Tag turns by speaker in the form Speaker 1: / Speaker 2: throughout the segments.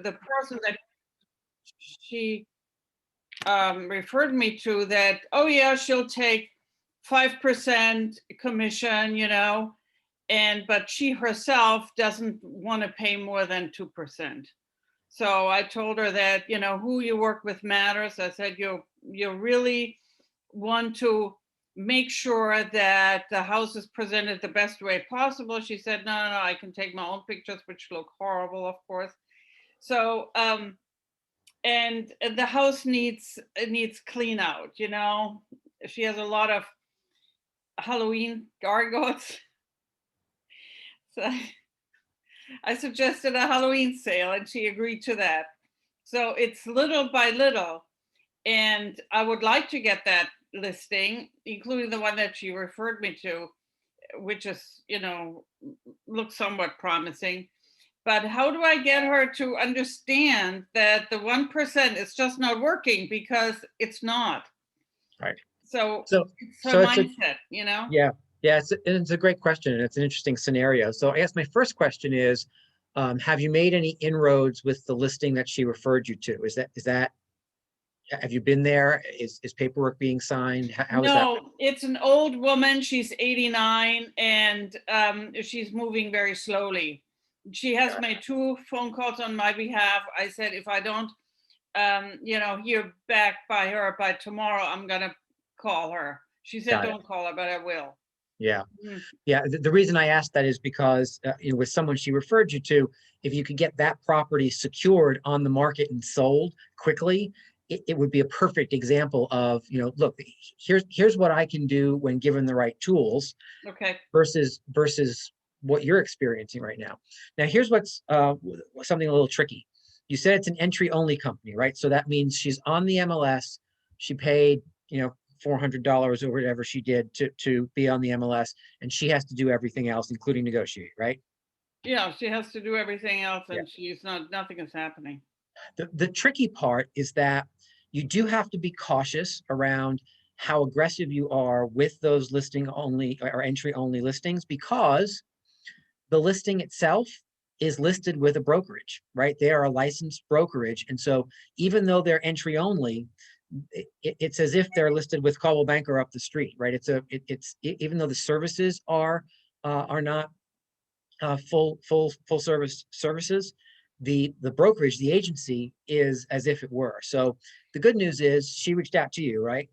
Speaker 1: the person that she referred me to, that, oh yeah, she'll take 5% commission, but she herself doesn't want to pay more than 2%. So I told her that, who you work with matters. I said, you really want to make sure that the house is presented the best way possible. She said, no, I can take my own pictures, which look horrible, of course. So, and the house needs clean out, She has a lot of Halloween gargoyles. So I suggested a Halloween sale and she agreed to that. So it's little by little. And I would like to get that listing, including the one that she referred me to, which is, looks somewhat promising. But how do I get her to understand that the 1% is just not working, because it's not.
Speaker 2: Right.
Speaker 1: So it's her mindset,
Speaker 2: Yeah. Yeah, it's a great question, and it's an interesting scenario. So I guess my first question is, have you made any inroads with the listing that she referred you to? Is that have you been there? Is paperwork being signed? How is that?
Speaker 1: No, it's an old woman. She's 89, and she's moving very slowly. She has made 2 phone calls on my behalf. I said, if I don't, hear back by her by tomorrow, I'm gonna call her. She said, don't call her, but I will.
Speaker 2: Yeah. Yeah. The reason I asked that is because, with someone she referred you to, if you could get that property secured on the market and sold quickly, it would be a perfect example of, look, here's what I can do when given the right tools.
Speaker 1: Okay.
Speaker 2: Versus what you're experiencing right now. Now, here's what's something a little tricky. You said it's an entry only company, right? So that means she's on the MLS. She paid, $400 or whatever she did to be on the MLS, and she has to do everything else, including negotiate, right?
Speaker 1: Yeah, she has to do everything else, and nothing is happening.
Speaker 2: The tricky part is that you do have to be cautious around how aggressive you are with those listing only or entry only listings, because the listing itself is listed with a brokerage, right? They are a licensed brokerage. And so even though they're entry only, it's as if they're listed with Coldwell Banker up the street, right? It's even though the services are not full services, the brokerage, the agency, is as if it were. So the good news is she reached out to you, right?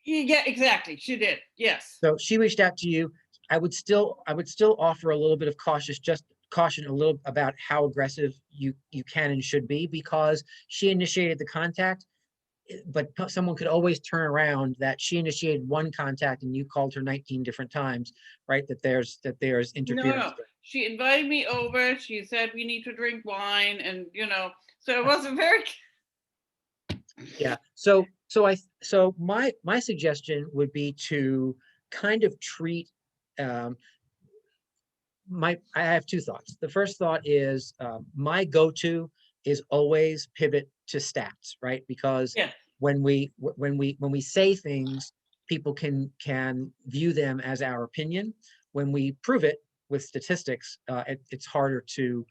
Speaker 1: Yeah, exactly. She did. Yes.
Speaker 2: So she reached out to you. I would still offer a little bit of caution a little about how aggressive you can and should be, because she initiated the contact, but someone could always turn around that she initiated one contact and you called her 19 different times, right? That there's interference.
Speaker 1: No. She invited me over. She said we need to drink wine, and so it was a very
Speaker 2: yeah. So my suggestion would be to kind of treat I have 2 thoughts. The first thought is, my go-to is always pivot to stats, right? Because when we say things, people can view them as our opinion. When we prove it with statistics, it's harder to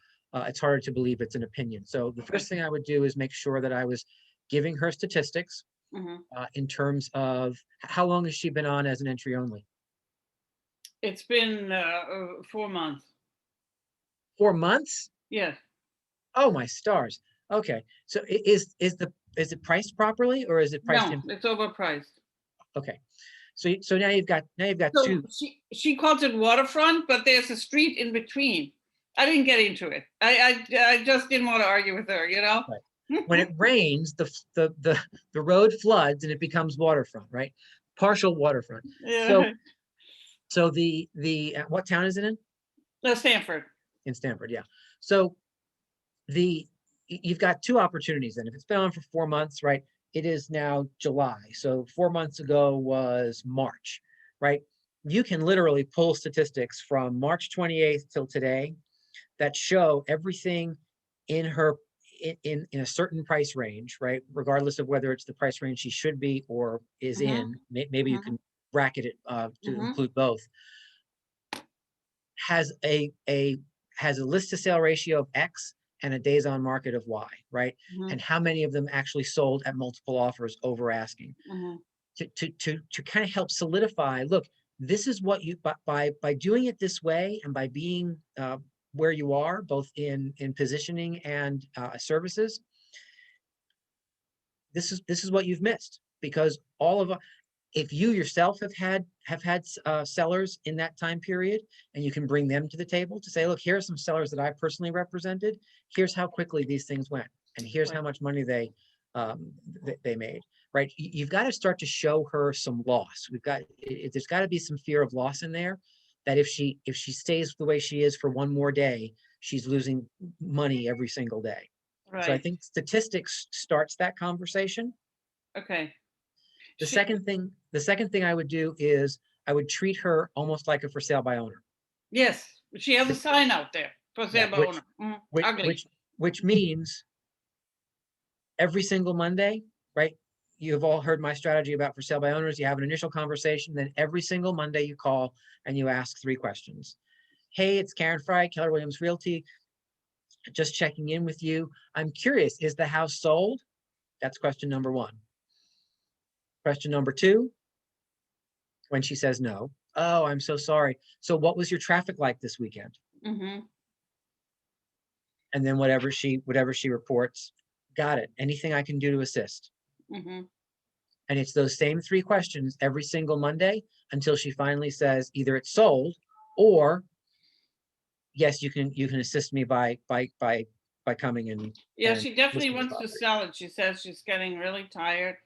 Speaker 2: believe it's an opinion. So the first thing I would do is make sure that I was giving her statistics in terms of how long has she been on as an entry only.
Speaker 1: It's been 4 months.
Speaker 2: 4 months?
Speaker 1: Yes.
Speaker 2: Oh my stars. Okay. So is it priced properly, or is it priced?
Speaker 1: No, it's overpriced.
Speaker 2: Okay. So now you've got
Speaker 1: so
Speaker 2: 2.
Speaker 1: She calls it waterfront, but there's a street in between. I didn't get into it. I just didn't want to argue with her,
Speaker 2: Right. When it rains, the road floods and it becomes waterfront, right? Partial waterfront.
Speaker 1: Yeah.
Speaker 2: So the what town is it in?
Speaker 1: Stanford.
Speaker 2: In Stanford, yeah. So you've got 2 opportunities then. If it's been on for 4 months, right? It is now July. So 4 months ago was March, right? You can literally pull statistics from March 28th till today that show everything in her in a certain price range, right? Regardless of whether it's the price range she should be or is in. Maybe you can bracket it to include both. Has a list to sale ratio of X and a days on market of Y, right?
Speaker 1: Mhm,
Speaker 2: And how many of them actually sold at multiple offers over asking,
Speaker 1: mhm.
Speaker 2: to kind of help solidify, look, this is what you, by doing it this way and by being where you are, both in positioning and services, this is what you've missed. Because all of, if you yourself have had sellers in that time period, and you can bring them to the table to say, look, here are some sellers that I personally represented. Here's how quickly these things went, and here's how
Speaker 1: Right.
Speaker 2: much money they made. Right? You've got to start to show her some loss. There's got to be some fear of loss in there. That if she stays the way she is for one more day, she's losing money every single day. So I
Speaker 1: Right.
Speaker 2: think statistics starts that conversation.
Speaker 1: Okay.
Speaker 2: The
Speaker 1: She,
Speaker 2: second thing I would do is I would treat her almost like a for sale by owner.
Speaker 1: yes, she has a sign out there for
Speaker 2: Yeah,
Speaker 1: sale by owner.
Speaker 2: which
Speaker 1: Ugly.
Speaker 2: which means every single Monday, right? You've all heard my strategy about for sale by owners. You have an initial conversation, then every single Monday you call and you ask 3 questions. Hey, it's Karen Fry, Keller Williams Realty. Just checking in with you. I'm curious, is the house sold? That's question number 1. Question number 2, when she says no, oh, I'm so sorry. So what was your traffic like this weekend?
Speaker 1: Mm-hmm.
Speaker 2: And then whatever she reports, got it. Anything I can do to assist?
Speaker 1: Mm-hmm.
Speaker 2: And it's those same 3 questions every single Monday until she finally says either it's sold, or yes, you can assist me by coming in
Speaker 1: Yeah,
Speaker 2: and
Speaker 1: she definitely
Speaker 2: listing the
Speaker 1: wants to
Speaker 2: property.
Speaker 1: sell it. She says she's getting really tired.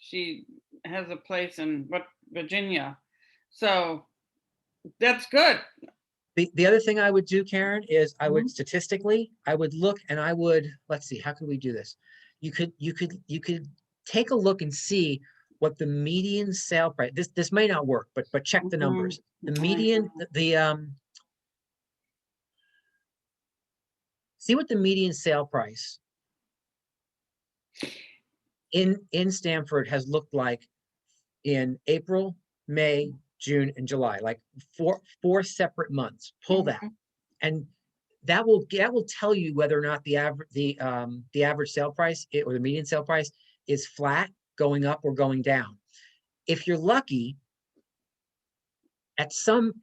Speaker 1: She has a place in Virginia. So that's good.
Speaker 2: The other thing I would do, Karen, is I would
Speaker 1: Mhm.
Speaker 2: statistically, I would look and I would, let's see, how could we do this? You could take a look and see what the median sale price, this may not work, but check the
Speaker 1: Mhm.
Speaker 2: numbers. The median,
Speaker 1: Mhm.
Speaker 2: see what the median sale price in Stamford has looked like in April, May, June, and July, like four separate months. Pull that,
Speaker 1: Mhm.
Speaker 2: and that will tell you whether or not the average sale price or the median sale price is flat, going up, or going down. If you're lucky, at some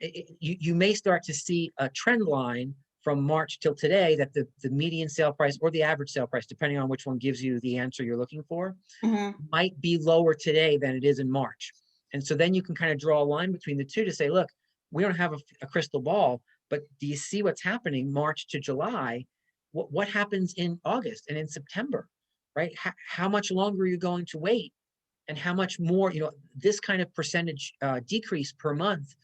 Speaker 2: you may start to see a trend line from March till today that the median sale price or the average sale price, depending on which one gives you the answer you're looking for,
Speaker 1: Mhm.
Speaker 2: might be lower today than it is in March. And so then you can kind of draw a line between the two to say, look, we don't have a crystal ball, but do you see what's happening March to July? What happens in August and in September, right? How much longer are you going to wait? And how much more, this kind of percentage decrease per month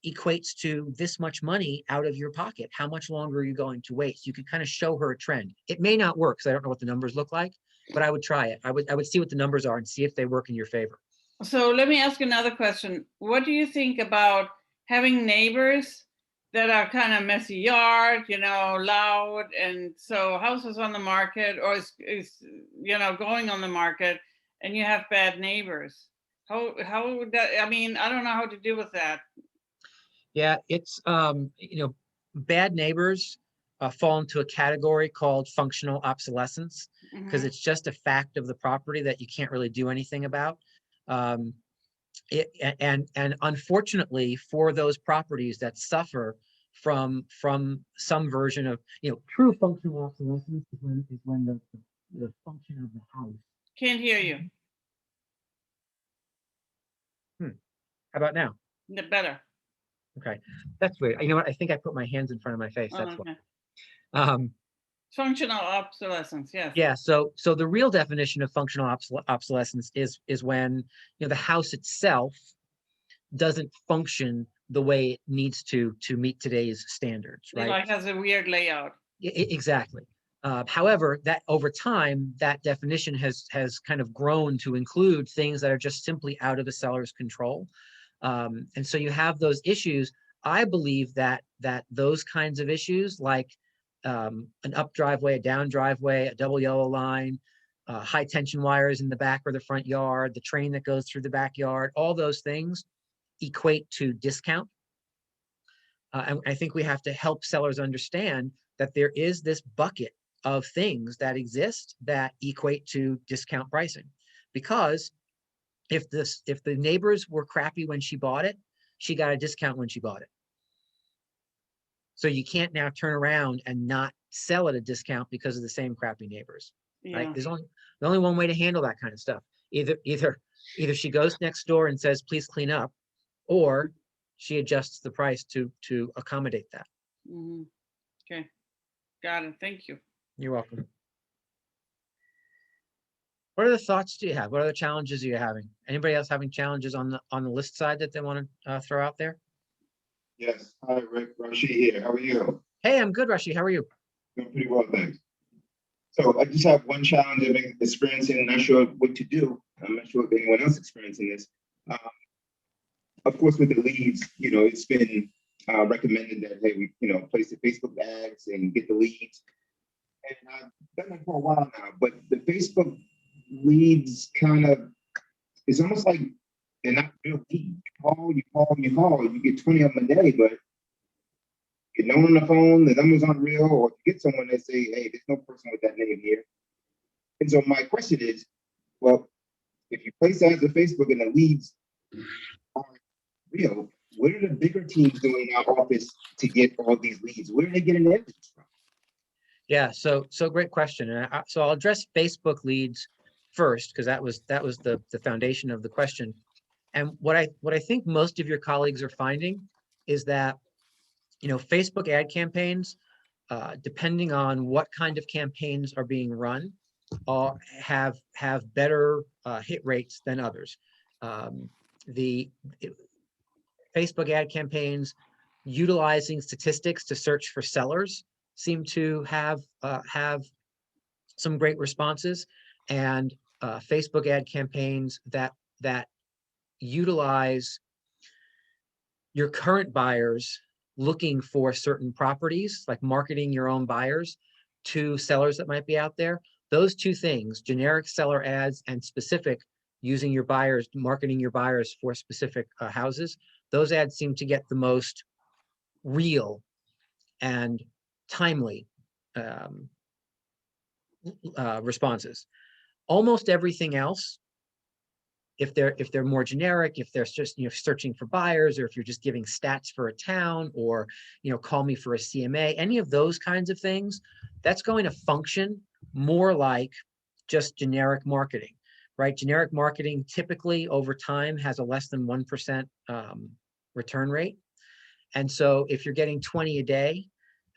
Speaker 2: equates to this much money out of your pocket. How much longer are you going to wait? So you could kind of show her a trend. It may not work because I don't know what the numbers look like, but I would try it. I would see what the numbers are and see if they work in your favor.
Speaker 1: So let me ask another question. What do you think about having neighbors that are kind of messy yard, loud, and so houses on the market or is going on the market, and you have bad neighbors? How would that? I mean, I don't know how to deal with that.
Speaker 2: Yeah, it's bad neighbors fall into a category called functional obsolescence because
Speaker 1: Hmm.
Speaker 2: it's just a fact of the property that you can't really do anything about. Um, and unfortunately for those properties that suffer from some version of true functional obsolescence is when the function of the house.
Speaker 1: Can't hear you.
Speaker 2: Hmm, how about now?
Speaker 1: Better.
Speaker 2: Okay, that's weird. You know what? I think I put my hands in front of my face.
Speaker 1: Oh,
Speaker 2: That's why.
Speaker 1: okay.
Speaker 2: Um,
Speaker 1: Functional obsolescence. Yes.
Speaker 2: Yeah, so the real definition of functional obsolescence is when the house itself doesn't function the way it needs to meet today's standards,
Speaker 1: It
Speaker 2: right?
Speaker 1: like has a weird layout.
Speaker 2: Exactly. However, that over time, that definition has kind of grown to include things that are just simply out of the seller's control, and so you have those issues. I believe that those kinds of issues, like an up driveway, a down driveway, a double yellow line, high tension wires in the back or the front yard, the train that goes through the backyard, all those things equate to discount. And I think we have to help sellers understand that there is this bucket of things that exist that equate to discount pricing. Because if the neighbors were crappy when she bought it, she got a discount when she bought it. So you can't now turn around and not sell at a discount because of the same crappy neighbors, right?
Speaker 1: Yeah.
Speaker 2: There's only one way to handle that kind of stuff. Either she goes next door and says, please clean up, or she adjusts the price to accommodate that.
Speaker 1: Mhm. Okay, got it. Thank you.
Speaker 2: You're welcome. What other thoughts do you have? What other challenges are you having? Anybody else having challenges on the list side that they want to throw out there?
Speaker 3: Yes. Hi, Rick. Rashid here. How are you?
Speaker 2: Hey, I'm good, Rashi. How are you?
Speaker 3: Doing pretty well, thanks. So I just have one challenge I've been experiencing. Not sure what to do. I'm not sure if anyone else experiencing this. Um, of course, with the leads, it's been recommended that, hey, we, place the Facebook ads and get the leads. And I've done that for a while now, but the Facebook leads it's almost like they're not real leads. You call, you get 20 of them a day, but get no one on the phone, the numbers aren't real, or you get someone that say, hey, there's no person with that name here. And so my question is, well, if you place ads on Facebook and the leads aren't real, what are the bigger teams doing in our office to get all these leads? Where are they getting their leads from?
Speaker 2: Yeah, so great question. And so I'll address Facebook leads first, because that was the foundation of the question. And what I think most of your colleagues are finding is that, Facebook ad campaigns, depending on what kind of campaigns are being run, have better hit rates than others. Facebook ad campaigns utilizing statistics to search for sellers seem to have some great responses, and Facebook ad campaigns that utilize your current buyers looking for certain properties, like marketing your own buyers to sellers that might be out there. Those two things, generic seller ads and specific using your buyers, marketing your buyers for specific houses, those ads seem to get the most real and timely responses. Almost everything else, if they're more generic, if they're just searching for buyers, or if you're just giving stats for a town, or call me for a CMA, any of those kinds of things, that's going to function more like just generic marketing, right? Generic marketing typically over time has a less than 1% return rate. And so if you're getting 20 a day,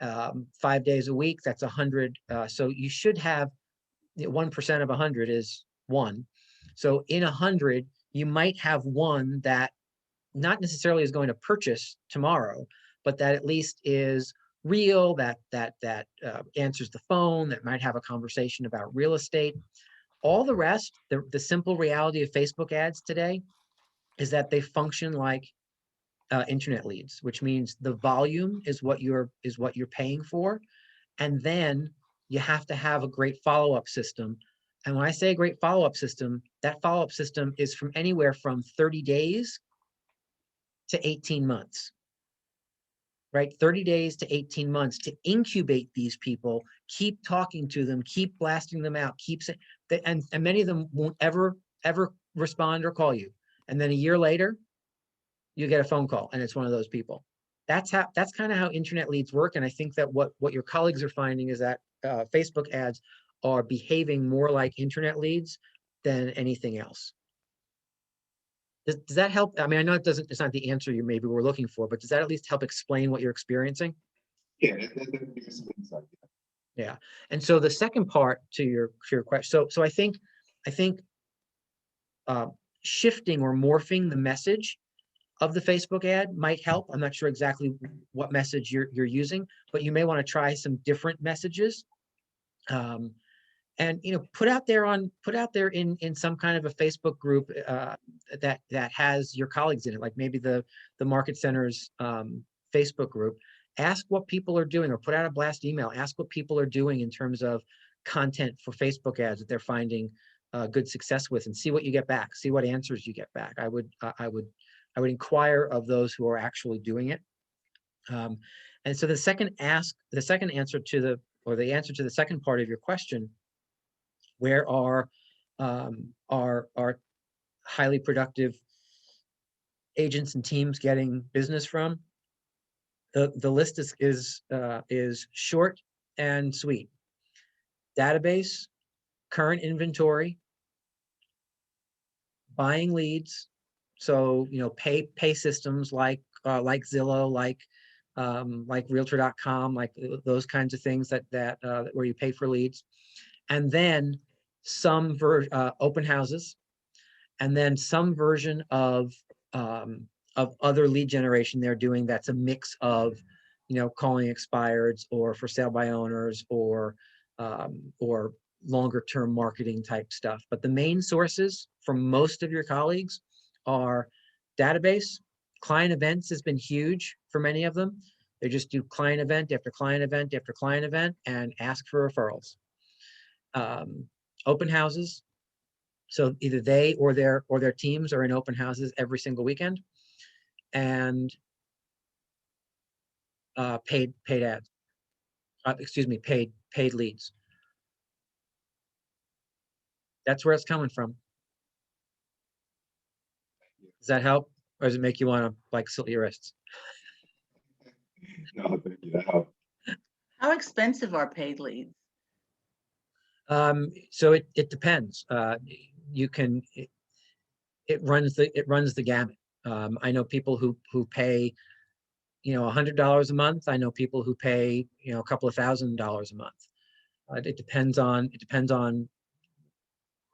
Speaker 2: 5 days a week, that's 100. So you should have 1% of 100 is 1. So in 100, you might have one that not necessarily is going to purchase tomorrow, but that at least is real, that answers the phone, that might have a conversation about real estate. All the rest, the simple reality of Facebook ads today is that they function like internet leads, which means the volume is what you're paying for, and then you have to have a great follow-up system. And when I say a great follow-up system, that follow-up system is from anywhere from 30 days to 18 months, right? 30 days to 18 months to incubate these people, keep talking to them, keep blasting them out, and many of them won't ever respond or call you. And then a year later, you get a phone call and it's one of those people. That's kind of how internet leads work. And I think that what your colleagues are finding is that Facebook ads are behaving more like internet leads than anything else. Does that help? I mean, I know it's not the answer you maybe were looking for, but does that at least help explain what you're experiencing?
Speaker 3: Yeah, that gives some insight.
Speaker 2: Yeah. And so the second part to your question, so I think shifting or morphing the message of the Facebook ad might help. I'm not sure exactly what message you're using, but you may want to try some different messages. And put out there in some kind of a Facebook group that has your colleagues in it, like maybe the Market Center's Facebook group. Ask what people are doing, or put out a blast email. Ask what people are doing in terms of content for Facebook ads that they're finding good success with, and see what you get back. See what answers you get back. I would inquire of those who are actually doing it. And so the second answer to or the answer to the second part of your question, where are our highly productive agents and teams getting business from? The list is short and sweet. Database, current inventory, buying leads. So, pay systems like Zillow, like Realtor.com, like those kinds of things that where you pay for leads, and then some open houses, and then some version of other lead generation they're doing that's a mix of, calling expireds or for sale by owners or longer term marketing type stuff. But the main sources for most of your colleagues are database. Client events has been huge for many of them. They just do client event after client event after client event and ask for referrals. Open houses. So either they or their teams are in open houses every single weekend, and paid ads. Paid leads. That's where it's coming from. Does that help, or does it make you want to slit your wrists?
Speaker 3: No, thank you. That helped.
Speaker 4: How expensive are paid leads?
Speaker 2: So it depends. It runs the gamut. I know people who pay, $100 a month. I know people who pay, a couple of $1,000s a month. It depends on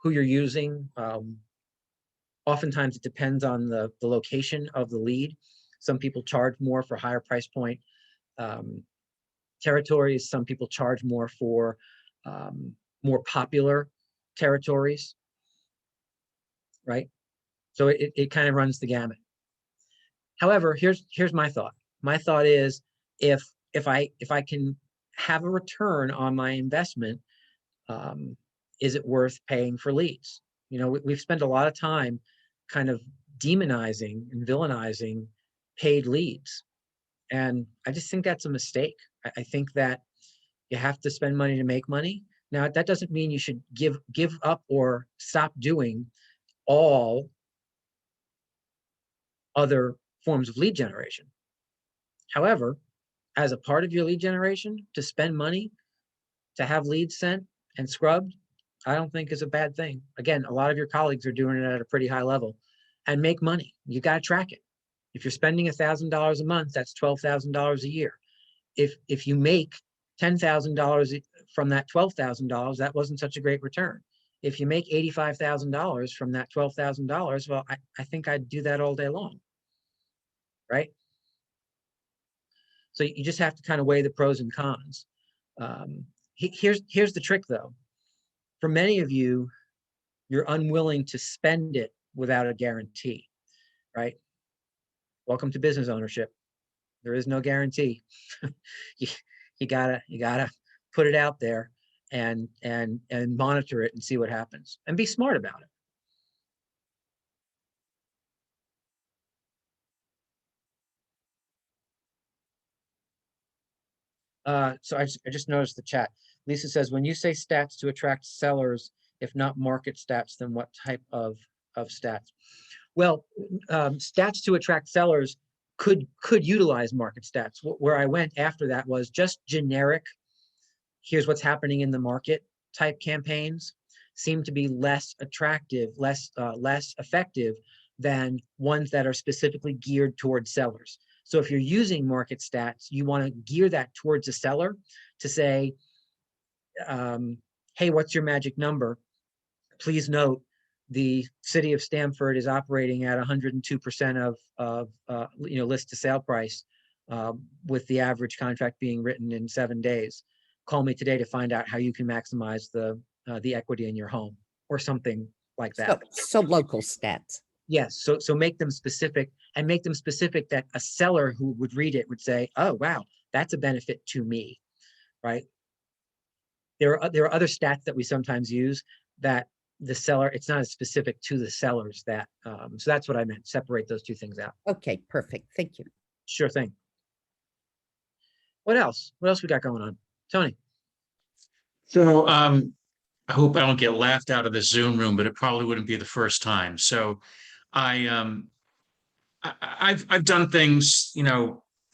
Speaker 2: who you're using. Oftentimes it depends on the location of the lead. Some people charge more for higher price point territories. Some people charge more for more popular territories, right? So it kind of runs the gamut. However, here's my thought. My thought is if I can have a return on my investment, is it worth paying for leads? We've spent a lot of time kind of demonizing and villainizing paid leads. And I just think that's a mistake. I think that you have to spend money to make money. Now, that doesn't mean you should give up or stop doing all other forms of lead generation. However, as a part of your lead generation, to spend money to have leads sent and scrubbed, I don't think is a bad thing. Again, a lot of your colleagues are doing it at a pretty high level and make money. You got to track it. If you're spending $1,000 a month, that's $12,000 a year. If you make $10,000 from that $12,000, that wasn't such a great return. If you make $85,000 from that $12,000, well, I think I'd do that all day long, right? So you just have to kind of weigh the pros and cons. Here's the trick, though. For many of you, you're unwilling to spend it without a guarantee, right? Welcome to business ownership. There is no guarantee. you gotta put it out there and monitor it and see what happens and be smart about it. So I just noticed the chat. Lisa says, when you say stats to attract sellers, if not market stats, then what type of stats? Well, stats to attract sellers could utilize market stats. Where I went after that was just generic, here's what's happening in the market type campaigns seem to be less attractive, less effective than ones that are specifically geared towards sellers. So if you're using market stats, you want to gear that towards a seller to say, hey, what's your magic number? Please note, the city of Stamford is operating at 102% of list to sale price, with the average contract being written in 7 days. Call me today to find out how you can maximize the equity in your home, or something like that.
Speaker 5: So local stats.
Speaker 2: Yes, so make them specific, and make them specific that a seller who would read it would say, oh wow, that's a benefit to me, right? There are other stats that we sometimes use that the seller, it's not as specific to the sellers that, so that's what I meant, separate those two things out.
Speaker 5: Okay, perfect. Thank you.
Speaker 2: Sure thing. What else we got going on? Tony?
Speaker 6: So I hope I don't get laughed out of this Zoom room, but it probably wouldn't be the first time. So I've done things,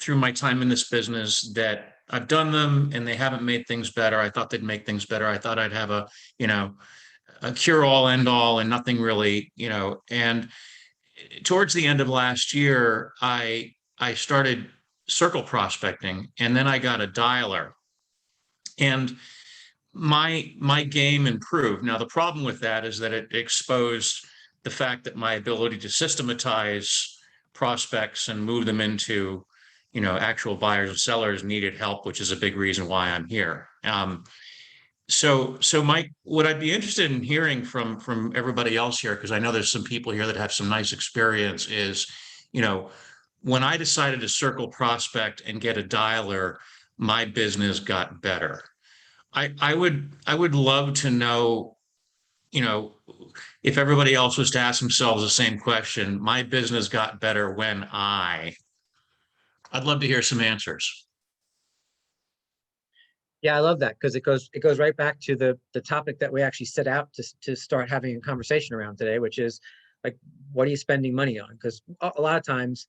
Speaker 6: through my time in this business that I've done them and they haven't made things better. I thought they'd make things better. I thought I'd have a cure all end all and nothing really, and towards the end of last year, I started circle prospecting and then I got a dialer. And my game improved. Now, the problem with that is that it exposed the fact that my ability to systematize prospects and move them into, actual buyers and sellers needed help, which is a big reason why I'm here. So Mike, what I'd be interested in hearing from everybody else here, because I know there's some people here that have some nice experience, is, when I decided to circle prospect and get a dialer, my business got better. I would love to know, if everybody else was to ask themselves the same question, my business got better when I'd love to hear some answers.
Speaker 2: Yeah, I love that because it goes right back to the topic that we actually set out to start having a conversation around today, which is like, what are you spending money on? Because a lot of times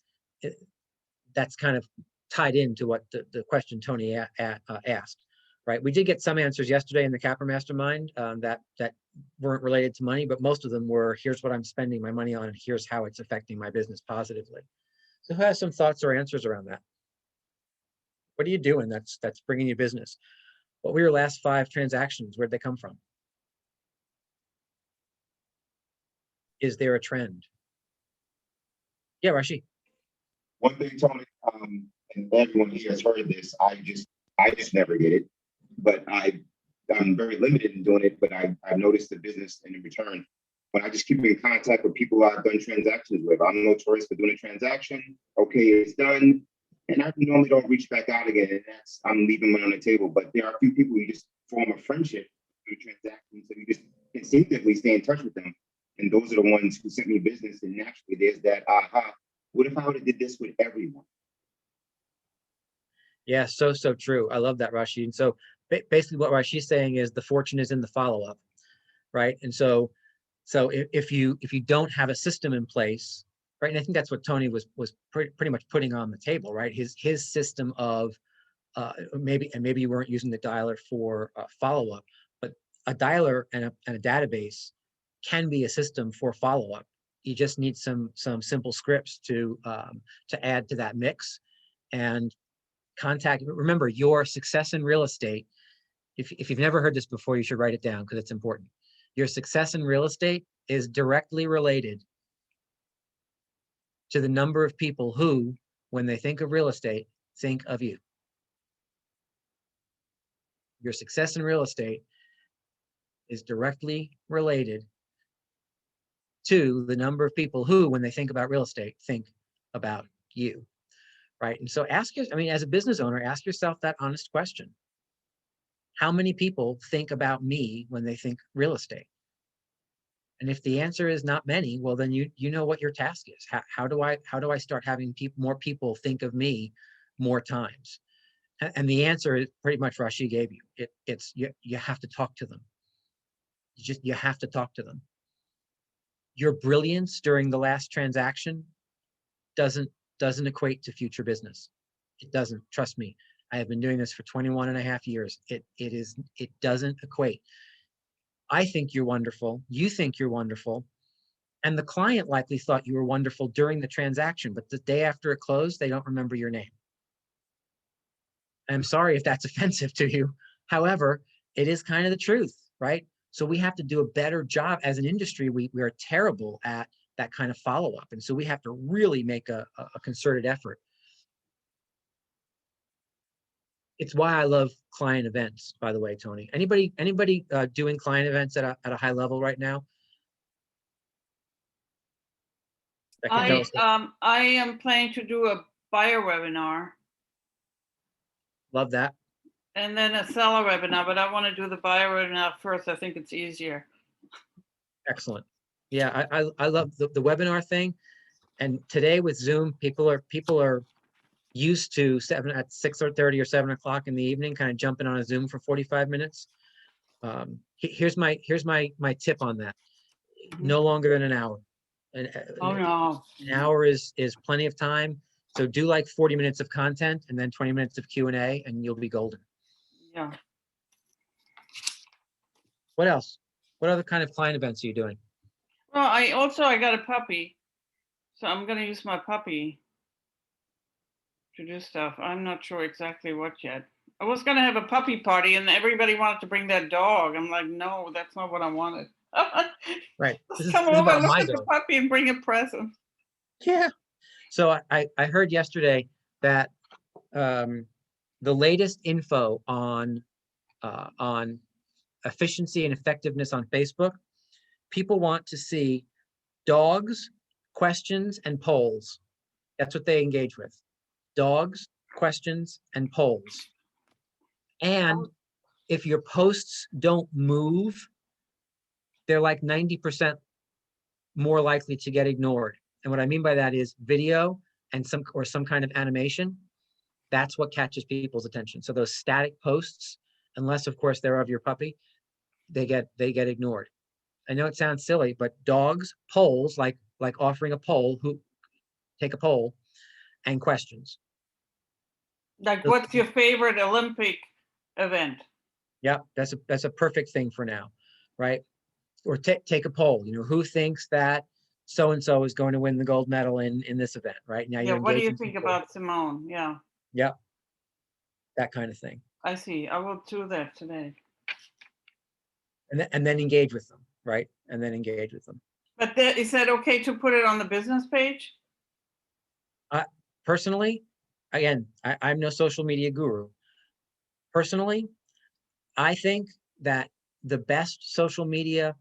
Speaker 2: that's kind of tied into what the question Tony asked, right? We did get some answers yesterday in the Capper Mastermind that weren't related to money, but most of them were, here's what I'm spending my money on and here's how it's affecting my business positively. So who has some thoughts or answers around that? What are you doing that's bringing you business? What were your last 5 transactions? Where'd they come from? Is there a trend? Yeah, Rashi.
Speaker 3: One thing, Tony, and everyone here has heard this, I just never did it, but I'm very limited in doing it, but I've noticed the business in return. When I just keep in contact with people I've done transactions with, I'm notorious for doing a transaction. Okay, it's done. And I normally don't reach back out again, and I'm leaving money on the table. But there are a few people you just form a friendship through transactions, so you just instinctively stay in touch with them. And those are the ones who sent me business. And naturally, there's that aha. What if I would have did this with everyone?
Speaker 2: Yeah, so true. I love that, Rashi. And so basically, what Rashi's saying is the fortune is in the follow-up, right? And so if you don't have a system in place, right? And I think that's what Tony was pretty much putting on the table, right? His system of maybe you weren't using the dialer for follow-up, but a dialer and a database can be a system for follow-up. You just need some simple scripts to add to that mix and contact. Remember, your success in real estate, if you've never heard this before, you should write it down because it's important. Your success in real estate is directly related to the number of people who, when they think of real estate, think of you. Your success in real estate is directly related to the number of people who, when they think about real estate, think about you, right? And so as a business owner, ask yourself that honest question. How many people think about me when they think real estate? And if the answer is not many, well, then you know what your task is. How do I start having more people think of me more times? And the answer is pretty much Rashi gave you. It's you have to talk to them. You have to talk to them. Your brilliance during the last transaction doesn't equate to future business. It doesn't. Trust me. I have been doing this for 21 and a half years. It doesn't equate. I think you're wonderful. You think you're wonderful. And the client likely thought you were wonderful during the transaction, but the day after it closed, they don't remember your name. I'm sorry if that's offensive to you. However, it is kind of the truth, right? So we have to do a better job as an industry. We are terrible at that kind of follow-up. And so we have to really make a concerted effort. It's why I love client events, by the way, Tony. Anybody doing client events at a high level right now?
Speaker 1: I am planning to do a buyer webinar
Speaker 2: Love that.
Speaker 1: and then a seller webinar, but I want to do the buyer webinar first. I think it's easier.
Speaker 2: Excellent. Yeah, I love the webinar thing. And today with Zoom, people are used to 6:30 or 7 o'clock in the evening, kind of jumping on a Zoom for 45 minutes. Here's my tip on that. No longer than an hour.
Speaker 1: Oh, no.
Speaker 2: An hour is plenty of time. So do like 40 minutes of content and then 20 minutes of Q&A and you'll be golden.
Speaker 1: Yeah.
Speaker 2: What else? What other kind of client events are you doing?
Speaker 1: Well, I got a puppy, so I'm gonna use my puppy to do stuff. I'm not sure exactly what yet. I was gonna have a puppy party and everybody wanted to bring their dog. I'm like, no, that's not what I wanted.
Speaker 2: Right.
Speaker 1: Just come over,
Speaker 2: about
Speaker 1: look
Speaker 2: my
Speaker 1: at the
Speaker 2: dog.
Speaker 1: puppy and bring a present.
Speaker 2: Yeah. So I heard yesterday that the latest info on efficiency and effectiveness on Facebook, people want to see dogs, questions, and polls. That's what they engage with. Dogs, questions, and polls. And if your posts don't move, they're like 90% more likely to get ignored. And what I mean by that is video and some kind of animation. That's what catches people's attention. So those static posts, unless of course they're of your puppy, they get ignored. I know it sounds silly, but dogs, polls, like offering a poll, take a poll, and questions.
Speaker 1: Like, what's your favorite Olympic event?
Speaker 2: Yeah, that's a perfect thing for now, right? Or take a poll. You know, who thinks that so and so is going to win the gold medal in this event, right? Now
Speaker 1: Yeah,
Speaker 2: you're
Speaker 1: what do you
Speaker 2: engaging
Speaker 1: think
Speaker 2: people.
Speaker 1: about Simone? Yeah,
Speaker 2: Yeah, that kind of thing,
Speaker 1: I see. I will do that today.
Speaker 2: and then engage with them, right? And then engage with them.
Speaker 1: But is that okay to put it on the business page?
Speaker 2: Personally, again, I'm no social media guru. Personally, I think that the best social media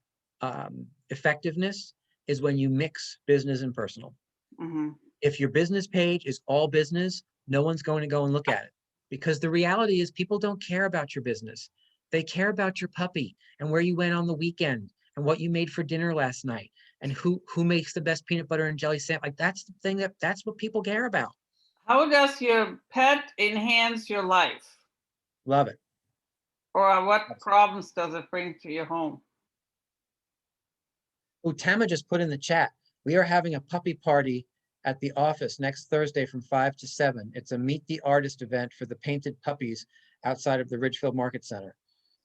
Speaker 2: effectiveness is when you mix business and personal.
Speaker 1: Mm-hmm.
Speaker 2: If your business page is all business, no one's going to go and look at it, because the reality is people don't care about your business. They care about your puppy and where you went on the weekend and what you made for dinner last night and who makes the best peanut butter and jelly sandwich. Like that's the thing that's what people care about.
Speaker 1: How does your pet enhance your life?
Speaker 2: Love it.
Speaker 1: Or what problems does it bring to your home?
Speaker 2: Utama just put in the chat, we are having a puppy party at the office next Thursday from 5 to 7. It's a meet the artist event for the painted puppies outside of the Ridgefield Market Center.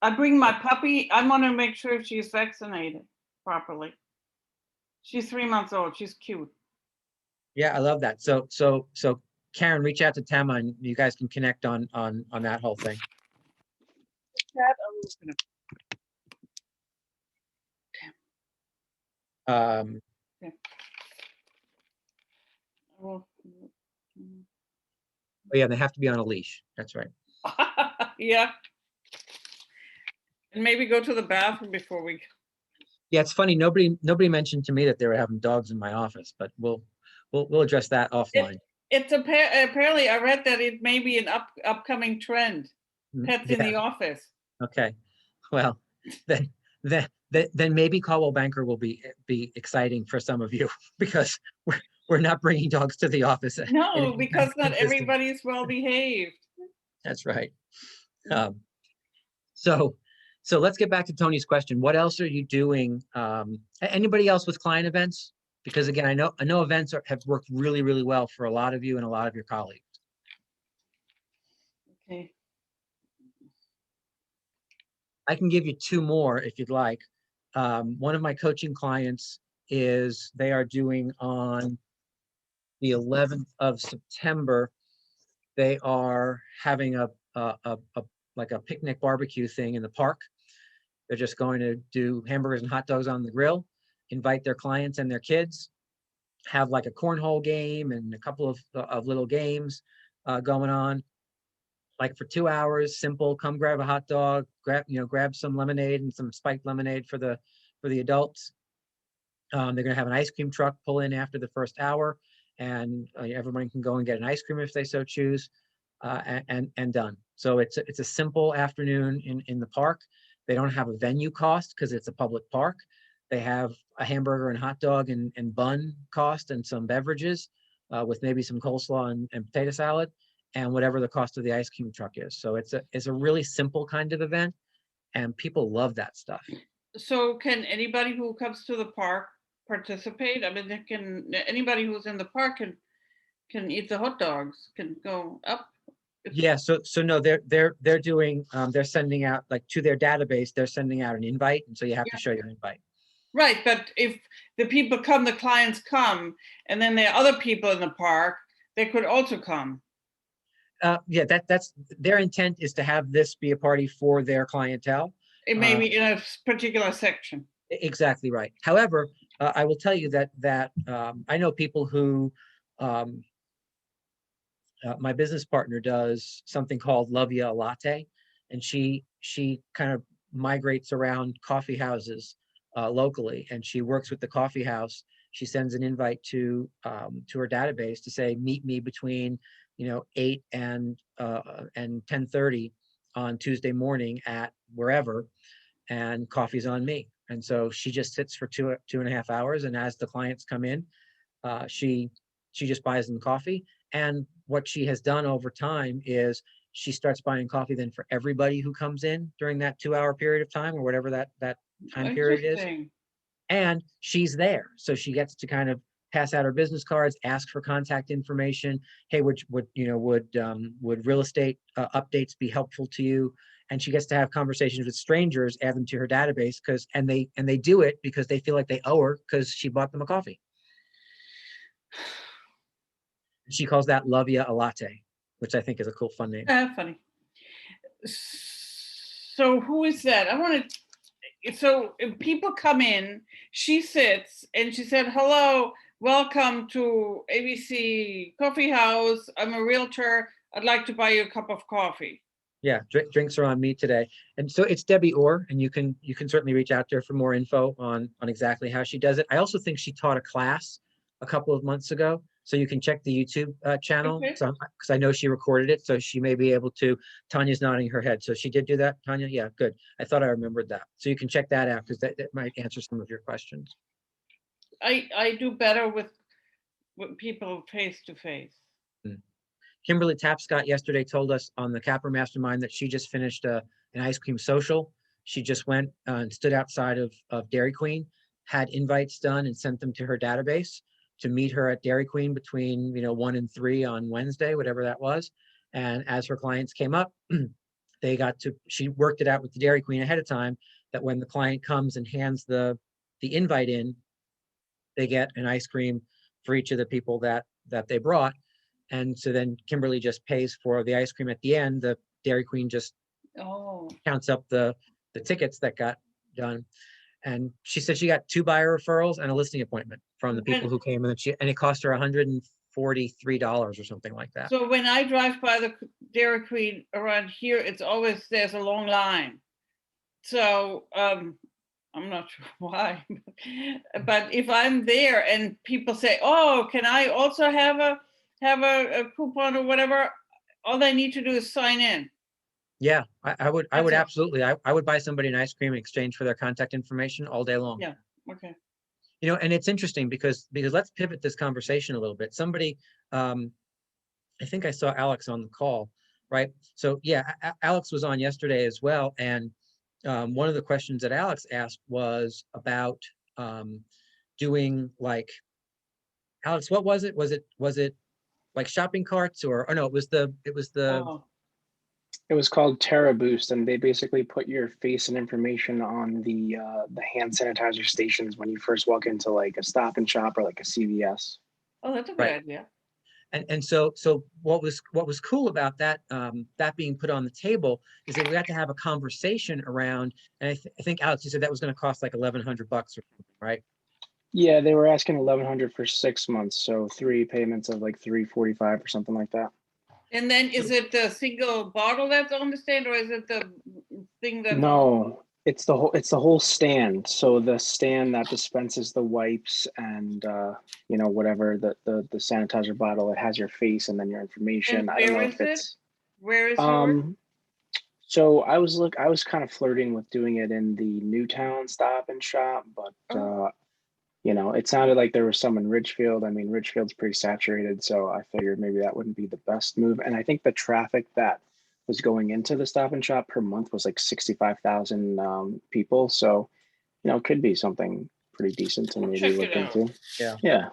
Speaker 1: I bring my puppy. I want to make sure she's vaccinated properly. She's 3 months old. She's cute.
Speaker 2: Yeah, I love that. So Karen, reach out to Tama and you guys can connect on that whole thing. Um,
Speaker 1: Well,
Speaker 2: oh yeah, they have to be on a leash. That's right.
Speaker 1: yeah. And maybe go to the bathroom before we.
Speaker 2: Yeah, it's funny. Nobody mentioned to me that they were having dogs in my office, but we'll address that offline.
Speaker 1: It's apparently I read that it may be an upcoming trend. Pets in the office.
Speaker 2: Okay. Well, then maybe Caldwell Banker will be exciting for some of you because we're not bringing dogs to the office.
Speaker 1: No, because not everybody's well behaved.
Speaker 2: That's right. So let's get back to Tony's question. What else are you doing? Anybody else with client events? Because again, I know events have worked really, really well for a lot of you and a lot of your colleagues.
Speaker 1: Okay.
Speaker 2: I can give you two more if you'd like. One of my coaching clients they are doing on the 11th of September. They are having a picnic barbecue thing in the park. They're just going to do hamburgers and hot dogs on the grill, invite their clients and their kids, have like a cornhole game and a couple of little games going on. Like for 2 hours, simple. Come grab a hot dog, grab some lemonade and some spiked lemonade for the adults. They're going to have an ice cream truck pull in after the first hour, and everyone can go and get an ice cream if they so choose, and done. So it's a simple afternoon in the park. They don't have a venue cost because it's a public park. They have a hamburger and hot dog and bun cost and some beverages with maybe some coleslaw and potato salad and whatever the cost of the ice cream truck is. So it's a really simple kind of event. and people love that stuff.
Speaker 1: So can anybody who comes to the park participate? I mean, anybody who's in the park can eat the hot dogs, can go up.
Speaker 2: Yeah, so no, they're doing, they're sending out, like, to their database, they're sending out an invite, and so you have to show your invite.
Speaker 1: Right, but if the people come, the clients come, and then there are other people in the park, they could also come.
Speaker 2: Yeah, that's their intent, is to have this be a party for their clientele.
Speaker 1: It may be in a particular section.
Speaker 2: Exactly right. However, I will tell you that I know people who, my business partner does something called Love Ya a Latte, and she kind of migrates around coffee houses locally, and she works with the coffee house. She sends an invite to her database to say, meet me between 8 and 10:30 on Tuesday morning at wherever, and coffee's on me. And so she just sits for 2.5 hours, and as the clients come in, she just buys them coffee. And what she has done over time is she starts buying coffee then for everybody who comes in during that 2-hour period of time, or whatever that time period is.
Speaker 1: Interesting.
Speaker 2: And she's there, so she gets to kind of pass out her business cards, ask for contact information. Hey, would real estate updates be helpful to you? And she gets to have conversations with strangers, add them to her database, and they do it because they feel like they owe her because she bought them a coffee. She calls that Love Ya a Latte, which I think is a cool, fun name.
Speaker 1: Funny. So who is that? I want to. So if people come in, she sits and she said, "Hello, welcome to ABC Coffee House. I'm a realtor. I'd like to buy you a cup of coffee."
Speaker 2: Yeah, drinks are on me today. And so it's Debbie Orr, and you can certainly reach out to her for more info on exactly how she does it. I also think she taught a class a couple of months ago, so you can check the YouTube channel,
Speaker 1: Okay.
Speaker 2: because I know she recorded it, so she may be able to. Tanya's nodding her head, so she did do that, Tanya? Yeah, good. I thought I remembered that. So you can check that out, because that might answer some of your questions.
Speaker 1: I do better with people face to face.
Speaker 2: Kimberly Tapscott yesterday told us on the Capper Mastermind that she just finished an ice cream social. She just went and stood outside of Dairy Queen, had invites done and sent them to her database to meet her at Dairy Queen between 1 and 3 on Wednesday, whatever that was. And as her clients came up, she worked it out with the Dairy Queen ahead of time that when the client comes and hands the invite in, they get an ice cream for each of the people that they brought. And so then Kimberly just pays for the ice cream at the end. The Dairy Queen just counts up the tickets that got done. And she said she got 2 buyer referrals and a listing appointment from the people who came, and it cost her $143 or something like that.
Speaker 1: So when I drive by the Dairy Queen around here, it's always, there's a long line. So I'm not sure why, but if I'm there and people say, "Oh, can I also have a coupon or whatever?" all they need to do is sign in.
Speaker 2: Yeah, I would
Speaker 1: That's all.
Speaker 2: absolutely. I would buy somebody an ice cream in exchange for their contact information all day long.
Speaker 1: Yeah. Okay.
Speaker 2: And it's interesting because let's pivot this conversation a little bit. Somebody, I think I saw Alex on the call, right? So yeah, Alex was on yesterday as well. And one of the questions that Alex asked was about doing, like, Alex, what was it? Was it like shopping carts or no, it was the
Speaker 1: Oh.
Speaker 7: It was called Terra Boost, and they basically put your face and information on the hand sanitizer stations when you first walk into like a Stop and Shop or like a CVS.
Speaker 1: Oh, that's a good
Speaker 2: Right.
Speaker 1: idea.
Speaker 2: And so what was cool about that that being put on the table is that we got to have a conversation around, and I think Alex, you said that was going to cost like $1,100 or something, right?
Speaker 7: Yeah, they were asking $1,100 for 6 months, so 3 payments of like $345 or something like that.
Speaker 1: And then is it the single bottle that's on the stand, or is it the thing that's
Speaker 7: No, it's the whole stand. So the stand that dispenses the wipes and whatever the sanitizer bottle, it has your face and then your information.
Speaker 1: And
Speaker 7: I don't know
Speaker 1: where
Speaker 7: if
Speaker 1: is it?
Speaker 7: it's
Speaker 1: Where is yours?
Speaker 7: So I was kind of flirting with doing it in the Newtown Stop and Shop, but it sounded like there was some in Ridgefield. I mean, Ridgefield's pretty saturated, so I figured maybe that wouldn't be the best move. And I think the traffic that was going into the Stop and Shop per month was like 65,000 people. So, it could be something pretty decent to maybe
Speaker 1: Check
Speaker 7: look
Speaker 1: it out.
Speaker 7: into.
Speaker 2: Yeah.
Speaker 7: Yeah.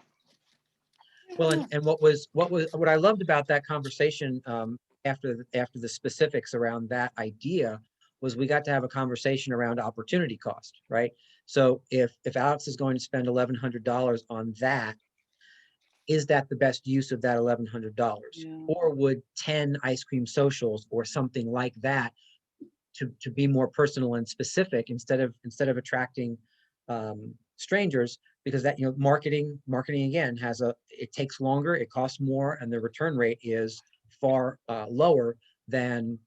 Speaker 2: Well, and what I loved about that conversation, after the specifics around that idea, was we got to have a conversation around opportunity cost, right? So if Alex is going to spend $1,100 on that, is that the best use of that $1,100?
Speaker 1: Yeah.
Speaker 2: Or would 10 ice cream socials or something like that, to be more personal and specific, instead of attracting strangers, because that, marketing again it takes longer, it costs more, and the return rate is far lower than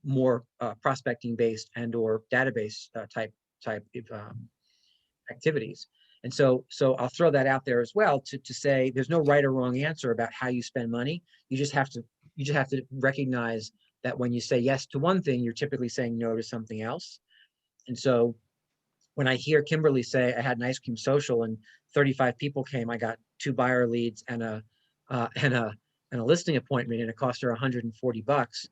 Speaker 2: more prospecting based and or database type activities. And so I'll throw that out there as well, to say there's no right or wrong answer about how you spend money. You just have to recognize that when you say yes to one thing, you're typically saying no to something else. And so when I hear Kimberly say, I had an ice cream social and 35 people came, I got 2 buyer leads and a listing appointment, and it cost her $140.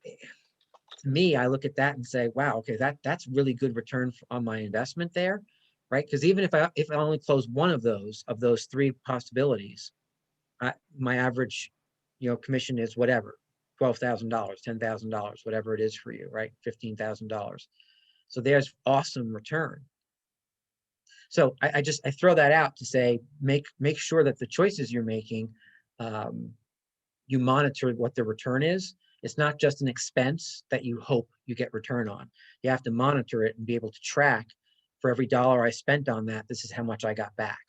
Speaker 2: To me, I look at that and say, wow, okay, that's really good return on my investment there, right? Because even if I only close one of those 3 possibilities, my average, commission is whatever, $12,000, $10,000, whatever it is for you, right? $15,000. So there's awesome return. So I throw that out to say, make sure that the choices you're making, you monitor what the return is. It's not just an expense that you hope you get return on. You have to monitor it and be able to track, for every dollar I spent on that, this is how much I got back,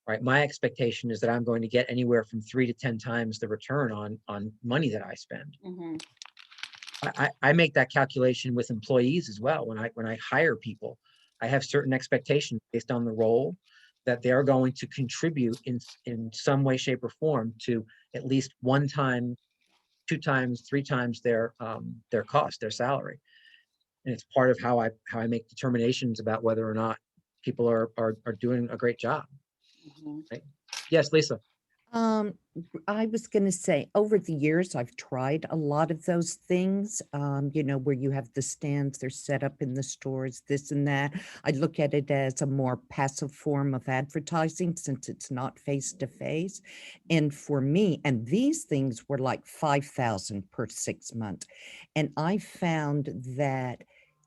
Speaker 2: right? My expectation is that I'm going to get anywhere from 3 to 10 times the return on money that I spend.
Speaker 1: Mhm.
Speaker 2: I make that calculation with employees as well. When I hire people, I have certain expectations based on the role that they're going to contribute in some way, shape, or form to at least 1 time, 2 times, 3 times their cost, their salary. And it's part of how I make determinations about whether or not people are doing a great job.
Speaker 1: Mhm.
Speaker 2: Right? Yes, Lisa.
Speaker 5: I was going to say, over the years, I've tried a lot of those things, where you have the stands, they're set up in the stores, this and that. I look at it as a more passive form of advertising, since it's not face to face. And for me, and these things were like 5,000 per 6 months. And I found that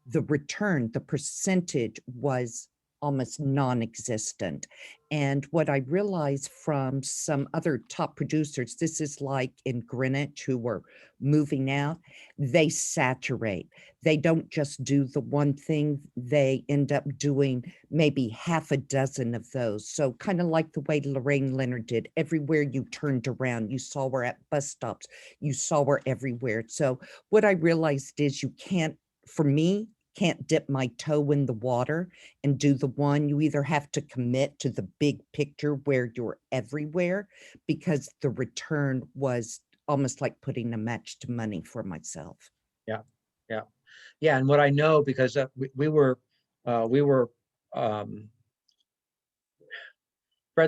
Speaker 5: the return, the percentage was almost non-existent. And what I realized from some other top producers, this is like in Greenwich, who were moving out, they saturate. They don't just do the one thing, they end up doing maybe half a dozen of those. So kind of like the way Lorraine Leonard did, everywhere you turned around, you saw her at bus stops, you saw her everywhere. So what I realized is you can't, for me, can't dip my toe in the water and do the one. You either have to commit to the big picture where you're everywhere, because the return was almost like putting a match to money for myself.
Speaker 2: Yeah, and what I know, because we were Fred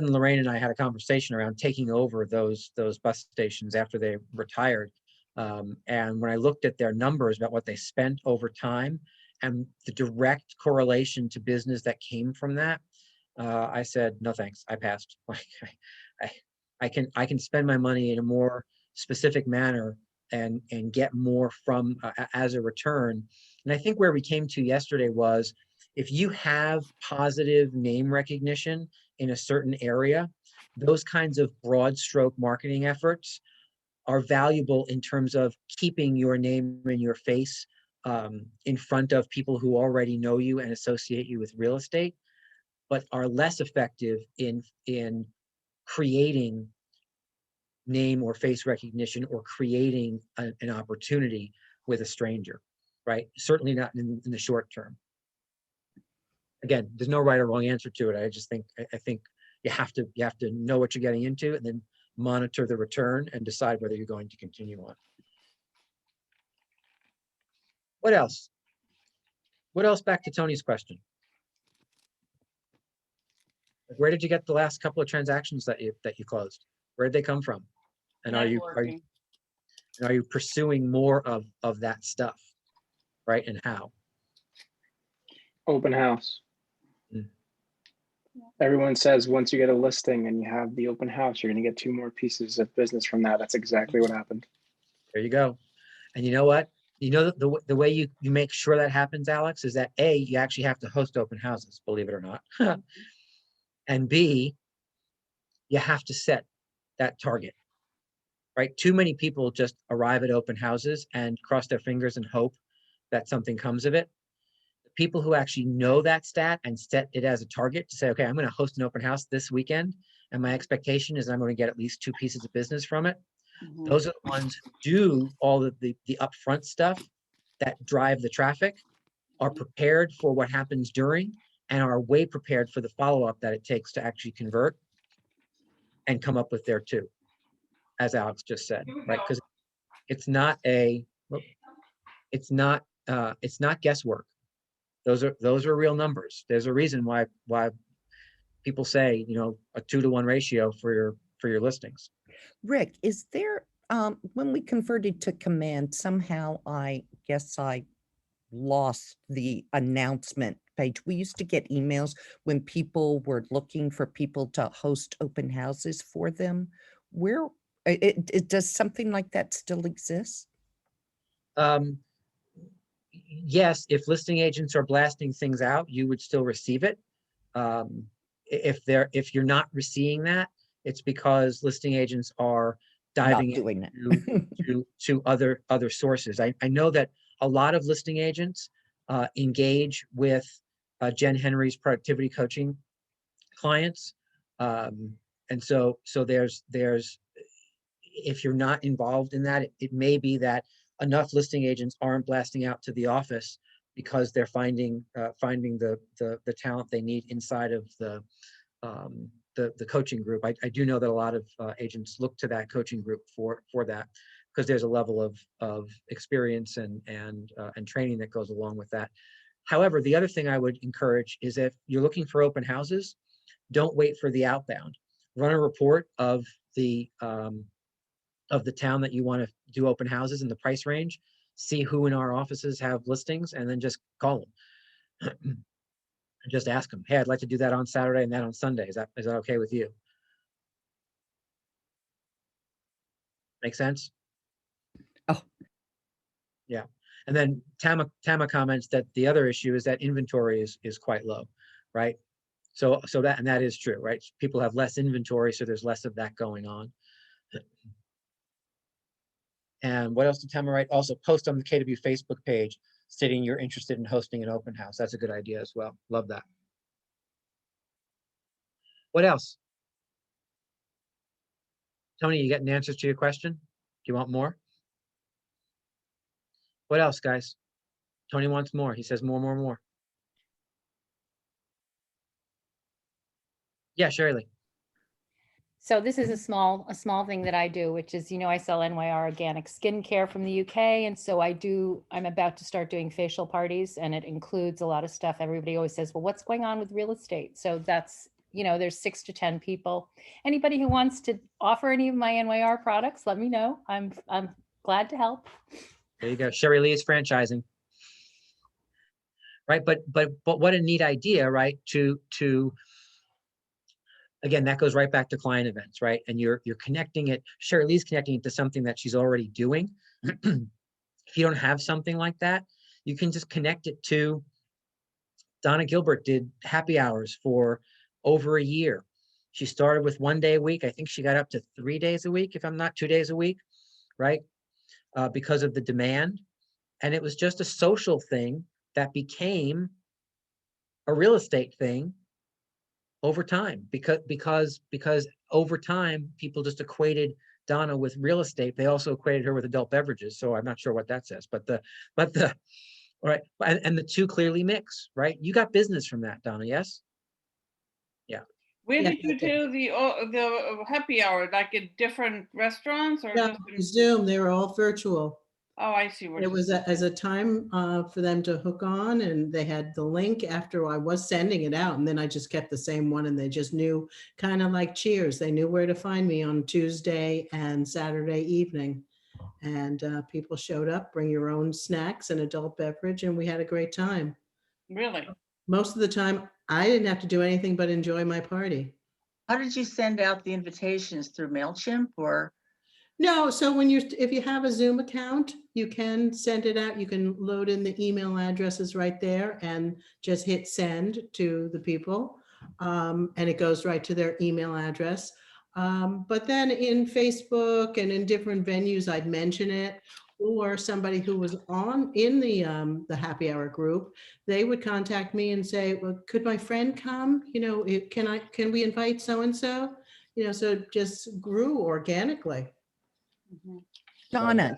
Speaker 2: and Lorraine and I had a conversation around taking over those bus stations after they retired. And when I looked at their numbers about what they spent over time and the direct correlation to business that came from that, I said, no, thanks, I passed. Like, I can spend my money in a more specific manner and get more from as a return. And I think where we came to yesterday was, if you have positive name recognition in a certain area, those kinds of broad stroke marketing efforts are valuable in terms of keeping your name and your face in front of people who already know you and associate you with real estate, but are less effective in creating name or face recognition or creating an opportunity with a stranger, right? Certainly not in the short term. Again, there's no right or wrong answer to it. I just think, I think you have to know what you're getting into, and then monitor the return and decide whether you're going to continue on. What else? What else, back to Tony's question? Where did you get the last couple of transactions that you closed? Where did they come from? And are you
Speaker 1: Networking.
Speaker 2: And are you pursuing more of that stuff, right? And how?
Speaker 7: Open house.
Speaker 2: Mm.
Speaker 7: Everyone says once you get a listing and you have the open house, you're going to get 2 more pieces of business from that. That's exactly what happened.
Speaker 2: There you go. And you know what? You know, the way you make sure that happens, Alex, is that A, you actually have to host open houses, believe it or not. And B, you have to set that target, right? Too many people just arrive at open houses and cross their fingers and hope that something comes of it. The people who actually know that stat and set it as a target to say, okay, I'm going to host an open house this weekend, and my expectation is I'm going to get at least 2 pieces of business from it.
Speaker 1: Mhm.
Speaker 2: Those are the ones who do all of the upfront stuff that drive the traffic, are prepared for what happens during, and are way prepared for the follow-up that it takes to actually convert and come up with their 2, as Alex just said, right? Because it's not it's not guesswork. Those are real numbers. There's a reason why people say, you know, a 2-to-1 ratio for your listings.
Speaker 5: Rick, is there, when we converted to command, somehow I guess I lost the announcement page. We used to get emails when people were looking for people to host open houses for them. Where, does something like that still exist?
Speaker 2: Yes, if listing agents are blasting things out, you would still receive it. If you're not receiving that, it's because listing agents are
Speaker 5: Not
Speaker 2: diving
Speaker 5: doing that.
Speaker 2: to other sources. I know that a lot of listing agents engage with Jen Henry's productivity coaching clients. And so there's if you're not involved in that, it may be that enough listing agents aren't blasting out to the office because they're finding the talent they need inside of the coaching group. I do know that a lot of agents look to that coaching group for that, because there's a level of experience and training that goes along with that. However, the other thing I would encourage is, if you're looking for open houses, don't wait for the outbound. Run a report of the town that you want to do open houses and the price range. See who in our offices have listings, and then just call them. And just ask them, hey, I'd like to do that on Saturday and that on Sunday. Is that okay with you? Make sense?
Speaker 5: Oh.
Speaker 2: Yeah. And then Tama comments that the other issue is that inventory is quite low, right? So that is true, right? People have less inventory, so there's less of that going on. And what else did Tama write? Also, post on the KW Facebook page stating you're interested in hosting an open house. That's a good idea as well. Love that. What else? Tony, you getting answers to your question? Do you want more? What else, guys? Tony wants more. He says more. Yeah, Shirley.
Speaker 8: So this is a small thing that I do, which is, I sell NYR organic skincare from the UK. And so I'm about to start doing facial parties, and it includes a lot of stuff. Everybody always says, well, what's going on with real estate? So that's, there's 6 to 10 people. Anybody who wants to offer any of my NYR products, let me know. I'm glad to help.
Speaker 2: There you go. Sherry Lee is franchising. Right. But what a neat idea, right? To again, that goes right back to client events, right? And you're connecting it. Sherry Lee's connecting it to something that she's already doing. If you don't have something like that, you can just connect it to Donna Gilbert did happy hours for over a year. She started with 1 day a week. I think she got up to 3 days a week, if I'm not 2 days a week, right? Because of the demand. And it was just a social thing that became a real estate thing over time, because over time people just equated Donna with real estate. They also equated her with adult beverages. So I'm not sure what that says, but all right, and the two clearly mix, right? You got business from that, Donna, yes? Yeah.
Speaker 1: Where
Speaker 9: Yeah,
Speaker 1: did you do the happy hour? Like at different restaurants or
Speaker 9: No,
Speaker 1: just in-
Speaker 9: Zoom, they were all virtual.
Speaker 1: Oh, I see what
Speaker 9: It
Speaker 1: you're
Speaker 9: was as a time for them to hook on, and they had the link after I was sending it out, and then I just kept the same one, and they just knew, kind of like Cheers, they knew where to find me on Tuesday and Saturday evening. And people showed up, bring your own snacks and adult beverage, and we had a great time.
Speaker 1: Really?
Speaker 9: Most of the time, I didn't have to do anything but enjoy my party.
Speaker 4: How did you send out the invitations, through MailChimp or?
Speaker 9: No, so if you have a Zoom account, you can send it out. You can load in the email addresses right there and just hit send to the people. And it goes right to their email address. But then in Facebook and in different venues, I'd mention it, or somebody who was in the happy hour group, they would contact me and say, well, could my friend come? Can we invite so-and-so? So it just grew organically.
Speaker 1: Mhm.
Speaker 5: Donna,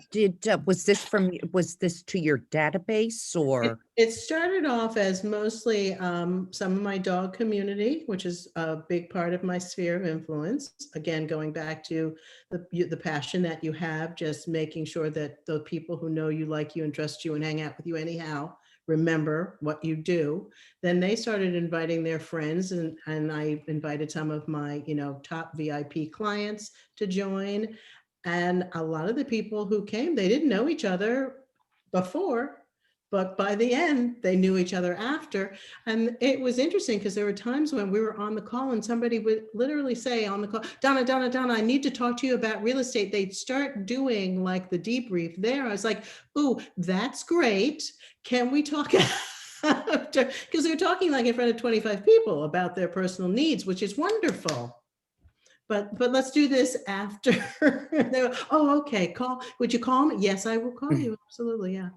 Speaker 5: was this to your database or?
Speaker 9: It started off as mostly some of my dog community, which is a big part of my sphere of influence. Again, going back to the passion that you have, just making sure that the people who know you, like you, and trust you and hang out with you anyhow, remember what you do. Then they started inviting their friends, and I invited some of my, top VIP clients to join. And a lot of the people who came, they didn't know each other before, but by the end, they knew each other after. And it was interesting because there were times when we were on the call and somebody would literally say on the call, Donna, I need to talk to you about real estate. They'd start doing like the debrief there. I was like, ooh, that's great. Can we talk after? Because they're talking like in front of 25 people about their personal needs, which is wonderful. But let's do this after. They were, oh, okay. Would you call me? Yes, I will call you. Absolutely, yeah.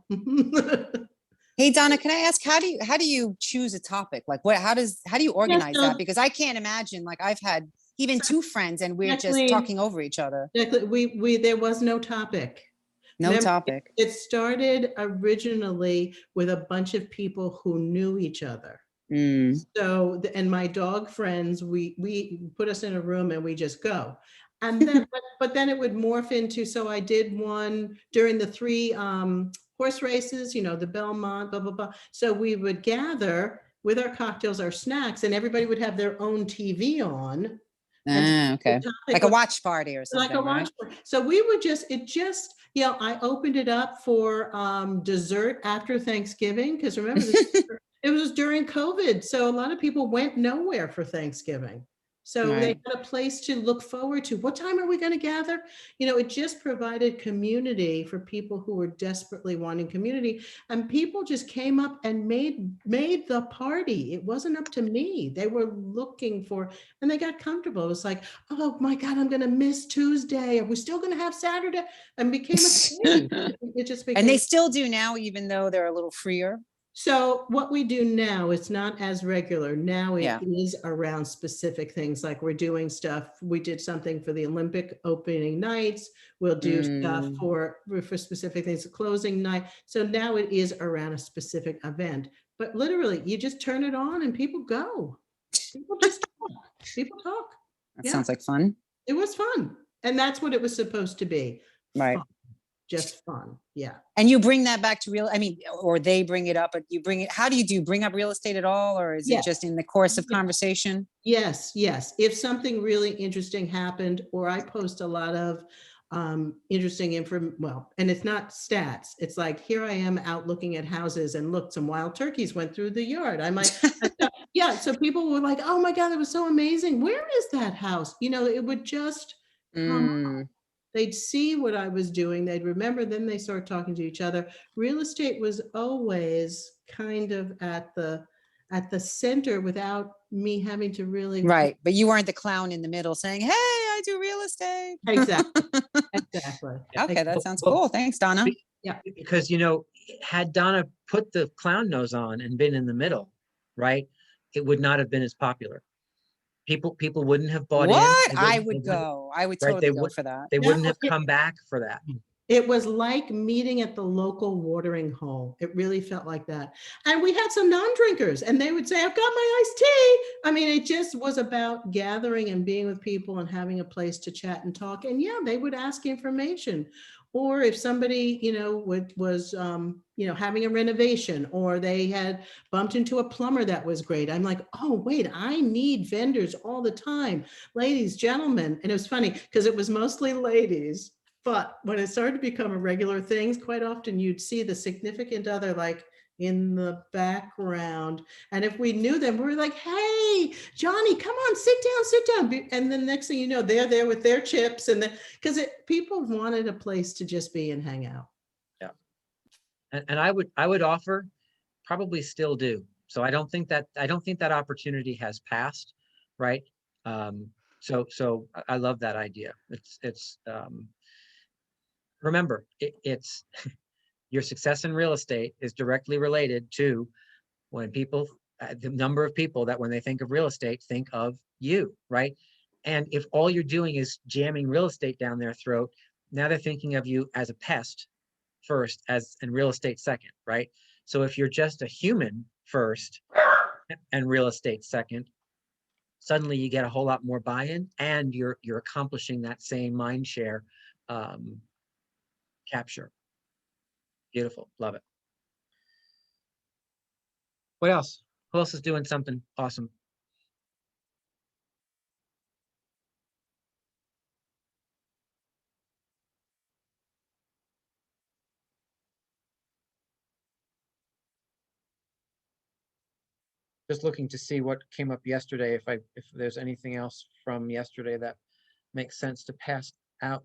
Speaker 10: Hey, Donna, can I ask, how do you choose a topic? Like how do you organize that? Because I can't imagine, like I've had even two friends and we're just talking over each other.
Speaker 9: Exactly. There was no topic.
Speaker 10: No topic.
Speaker 9: It started originally with a bunch of people who knew each other. So, and my dog friends, we put us in a room and we just go. And then, but then it would morph into, so I did one during the 3 horse races, the Belmont, blah, blah, blah. So we would gather with our cocktails, our snacks, and everybody would have their own TV on.
Speaker 10: Okay. Like a watch party or something,
Speaker 9: like a watch party. So we would I opened it up for dessert after Thanksgiving, because remember, it was during COVID. So a lot of people went nowhere for Thanksgiving. So they had a place to look forward to. What time are we going to gather? It just provided community for people who were desperately wanting community. And people just came up and made the party. It wasn't up to me. They were looking for, and they got comfortable. It was like, oh my God, I'm going to miss Tuesday. Are we still going to have Saturday? And became a thing. It just became.
Speaker 10: And they still do now, even though they're a little freer.
Speaker 9: So what we do now, it's not as regular. Now it is around specific things, like we're doing stuff. We did something for the Olympic opening nights. We'll do stuff for specific things, closing night. So now it is around a specific event. But literally, you just turn it on and people go. People just talk. People talk.
Speaker 10: That sounds like fun.
Speaker 9: It was fun. And that's what it was supposed to be.
Speaker 10: Right.
Speaker 9: Fun. Just fun. Yeah.
Speaker 10: And you bring that back to or they bring it up, but you bring it, how do you bring up real estate at all? Or is it just in the course of conversation?
Speaker 9: Yes. If something really interesting happened, or I post a lot of interesting information, and it's not stats. It's like, here I am out looking at houses, and look, some wild turkeys went through the yard. So people were like, oh my God, that was so amazing. Where is that house? It would just come up. They'd see what I was doing. They'd remember, then they start talking to each other. Real estate was always kind of at the center without me having to really.
Speaker 10: Right. But you weren't the clown in the middle saying, hey, I do real estate.
Speaker 9: Exactly.
Speaker 10: Okay. That sounds cool. Thanks, Donna.
Speaker 9: Yeah.
Speaker 2: Because, had Donna put the clown nose on and been in the middle, right, it would not have been as popular. People wouldn't have bought in.
Speaker 10: I would go. I would totally go for that.
Speaker 2: They wouldn't have come back for that.
Speaker 9: It was like meeting at the local watering hole. It really felt like that. And we had some non-drinkers, and they would say, I've got my iced tea. I mean, it just was about gathering and being with people and having a place to chat and talk. And they would ask information. Or if somebody, was, having a renovation, or they had bumped into a plumber that was great. I'm like, oh, wait, I need vendors all the time. Ladies, gentlemen. And it was funny because it was mostly ladies. But when it started to become a regular thing, quite often you'd see the significant other like in the background. And if we knew them, we were like, hey, Johnny, come on, sit down. And the next thing you know, they're there with their chips. And because people wanted a place to just be and hang out.
Speaker 2: Yeah. And I would offer, probably still do. So I don't think that opportunity has passed, right? So I love that idea. Remember, it's your success in real estate is directly related to when people, the number of people that when they think of real estate, think of you, right? And if all you're doing is jamming real estate down their throat, now they're thinking of you as a pest first, and real estate second, right? So if you're just a human first and real estate second, suddenly you get a whole lot more buy-in, and you're accomplishing that same mind share capture. Beautiful, love it. What else? Who else is doing something awesome? Just looking to see what came up yesterday, if there's anything else from yesterday that makes sense to pass out.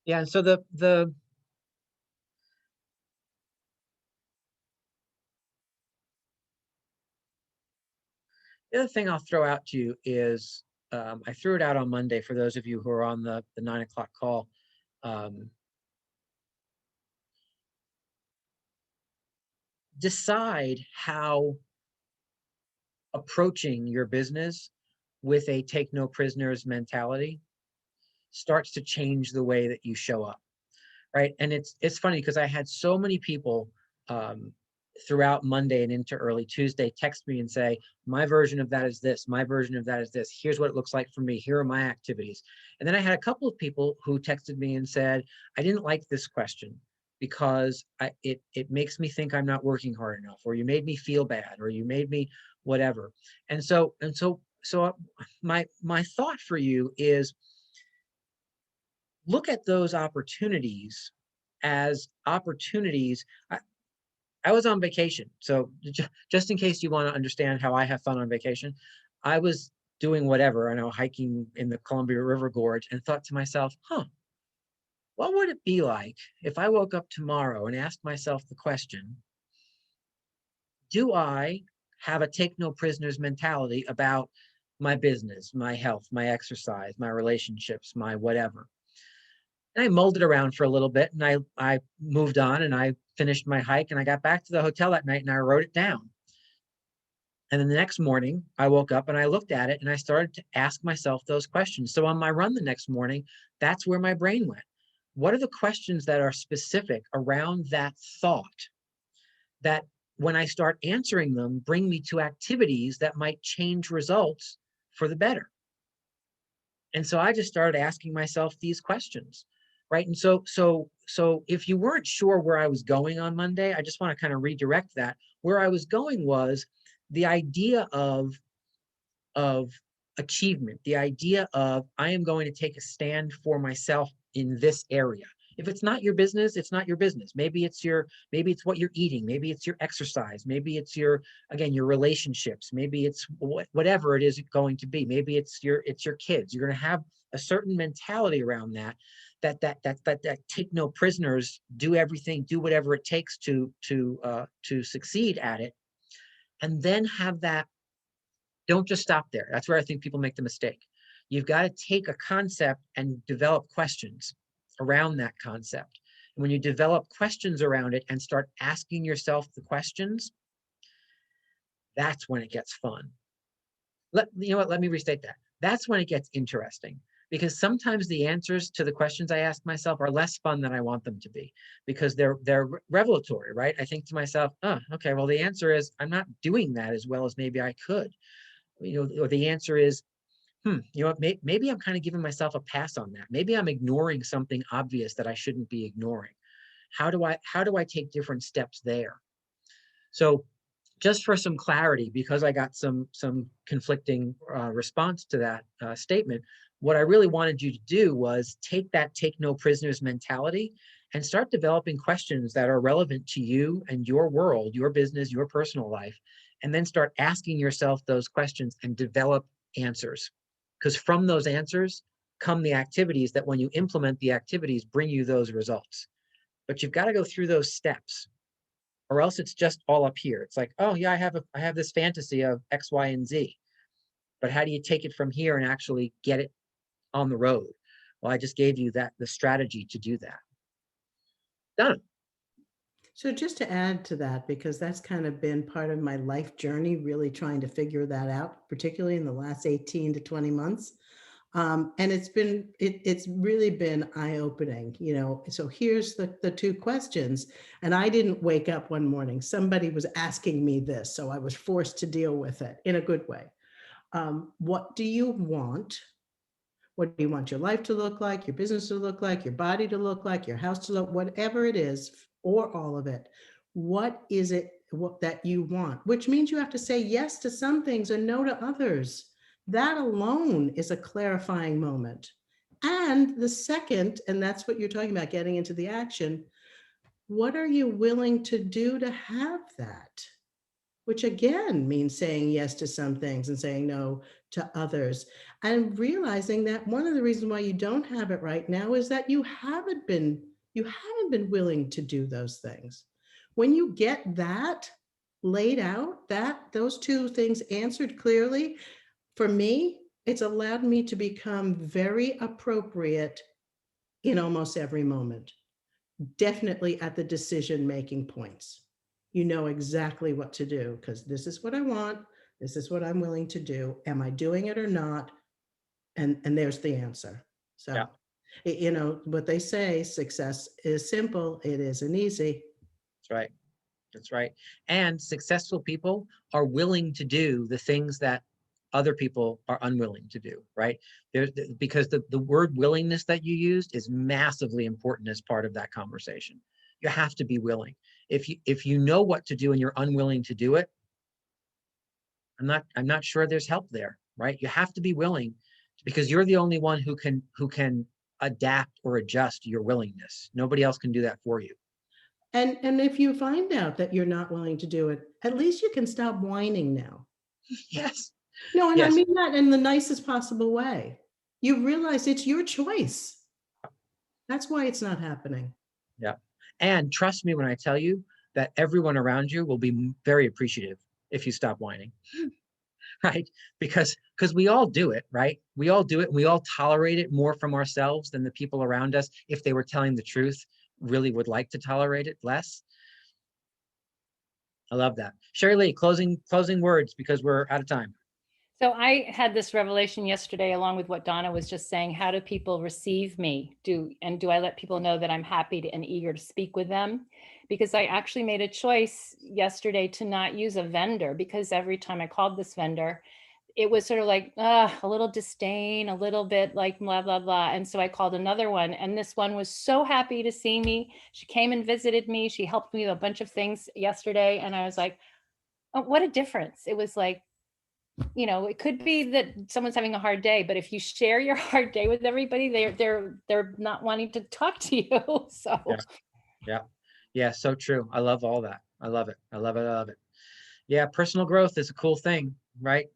Speaker 2: Yeah, and so the other thing I'll throw out to you is, I threw it out on Monday for those of you who are on the 9 o'clock call. Decide how approaching your business with a take no prisoners mentality starts to change the way that you show up, right? And it's funny because I had so many people throughout Monday and into early Tuesday text me and say, my version of that is this, my version of that is this, here's what it looks like for me, here are my activities. And then I had a couple of people who texted me and said, I didn't like this question because it makes me think I'm not working hard enough, or you made me feel bad, or you made me whatever. And so my thought for you is, look at those opportunities as opportunities. I was on vacation, so just in case you want to understand how I have fun on vacation, I was doing whatever, I know, hiking in the Columbia River Gorge, and thought to myself, what would it be like if I woke up tomorrow and asked myself the question, do I have a take no prisoners mentality about my business, my health, my exercise, my relationships, my whatever? And I mulled it around for a little bit, and I moved on, and I finished my hike, and I got back to the hotel that night and I wrote it down. And then the next morning I woke up and I looked at it and I started to ask myself those questions. So on my run the next morning, that's where my brain went. What are the questions that are specific around that thought that when I start answering them, bring me to activities that might change results for the better? And so I just started asking myself these questions, right? And so if you weren't sure where I was going on Monday, I just want to kind of redirect that. Where I was going was the idea of achievement, the idea of I am going to take a stand for myself in this area. If it's not your business, it's not your business. Maybe it's what you're eating, maybe it's your exercise, maybe it's your relationships, maybe it's whatever it is going to be. Maybe it's your kids. You're going to have a certain mentality around that take no prisoners, do everything, do whatever it takes to succeed at it. And then have that, don't just stop there. That's where I think people make the mistake. You've got to take a concept and develop questions around that concept. And when you develop questions around it and start asking yourself the questions, that's when it gets fun. Let me restate that. That's when it gets interesting, because sometimes the answers to the questions I ask myself are less fun than I want them to be, because they're revelatory, right? I think to myself, okay, well, the answer is I'm not doing that as well as maybe I could. Or the answer is, maybe I'm kind of giving myself a pass on that. Maybe I'm ignoring something obvious that I shouldn't be ignoring. How do I take different steps there? So just for some clarity, because I got some conflicting response to that statement, What I really wanted you to do was take that take no prisoners mentality and start developing questions that are relevant to you and your world, your business, your personal life, and then start asking yourself those questions and develop answers. Because from those answers come the activities that, when you implement the activities, bring you those results. But you've got to go through those steps, or else it's just all up here. It's like, oh yeah, I have this fantasy of X, Y, and Z. But how do you take it from here and actually get it on the road? Well, I just gave you the strategy to do that. Done.
Speaker 9: So just to add to that, because that's kind of been part of my life journey, really trying to figure that out, particularly in the last 18 to 20 months. And it's really been eye-opening, you know. So here's the two questions. And I didn't wake up one morning. Somebody was asking me this, so I was forced to deal with it in a good way. What do you want? What do you want your life to look like, your business to look like, your body to look like, your house to look, whatever it is, or all of it? What is it that you want? Which means you have to say yes to some things and no to others. That alone is a clarifying moment. And the second, and that's what you're talking about, getting into the action, what are you willing to do to have that? Which again means saying yes to some things and saying no to others. And realizing that one of the reasons why you don't have it right now is that you haven't been willing to do those things. When you get that laid out, those two things answered clearly, for me, it's allowed me to become very appropriate in almost every moment. Definitely at the decision-making points. You know exactly what to do, because this is what I want. This is what I'm willing to do. Am I doing it or not? And there's the answer. So,
Speaker 2: Yeah.
Speaker 9: You know, what they say, success is simple. It isn't easy.
Speaker 2: That's right. That's right. And successful people are willing to do the things that other people are unwilling to do, right? Because the word willingness that you used is massively important as part of that conversation. You have to be willing. If you know what to do and you're unwilling to do it, I'm not sure there's help there, right? You have to be willing, because you're the only one who can adapt or adjust your willingness. Nobody else can do that for you.
Speaker 9: And if you find out that you're not willing to do it, at least you can stop whining now.
Speaker 2: Yes.
Speaker 9: No, and
Speaker 2: Yes.
Speaker 9: I mean that in the nicest possible way. You realize it's your choice. That's why it's not happening.
Speaker 2: Yeah. And trust me when I tell you that everyone around you will be very appreciative if you stop whining. Right? Because we all do it, right? We all do it. We all tolerate it more from ourselves than the people around us, if they were telling the truth, really would like to tolerate it less. I love that. Sherry Lee, closing words, because we're out of time.
Speaker 8: So I had this revelation yesterday, along with what Donna was just saying. How do people receive me? Do I let people know that I'm happy and eager to speak with them? Because I actually made a choice yesterday to not use a vendor, because every time I called this vendor, it was sort of like a little disdain, a little bit like blah, blah, blah. And so I called another one, and this one was so happy to see me. She came and visited me. She helped me with a bunch of things yesterday. And I was like, oh, what a difference. It was like, you know, it could be that someone's having a hard day, but if you share your hard day with everybody, they're not wanting to talk to you. So
Speaker 2: Yeah, so true. I love all that. I love it. I love it. I love it. Yeah, personal growth is a cool thing, right?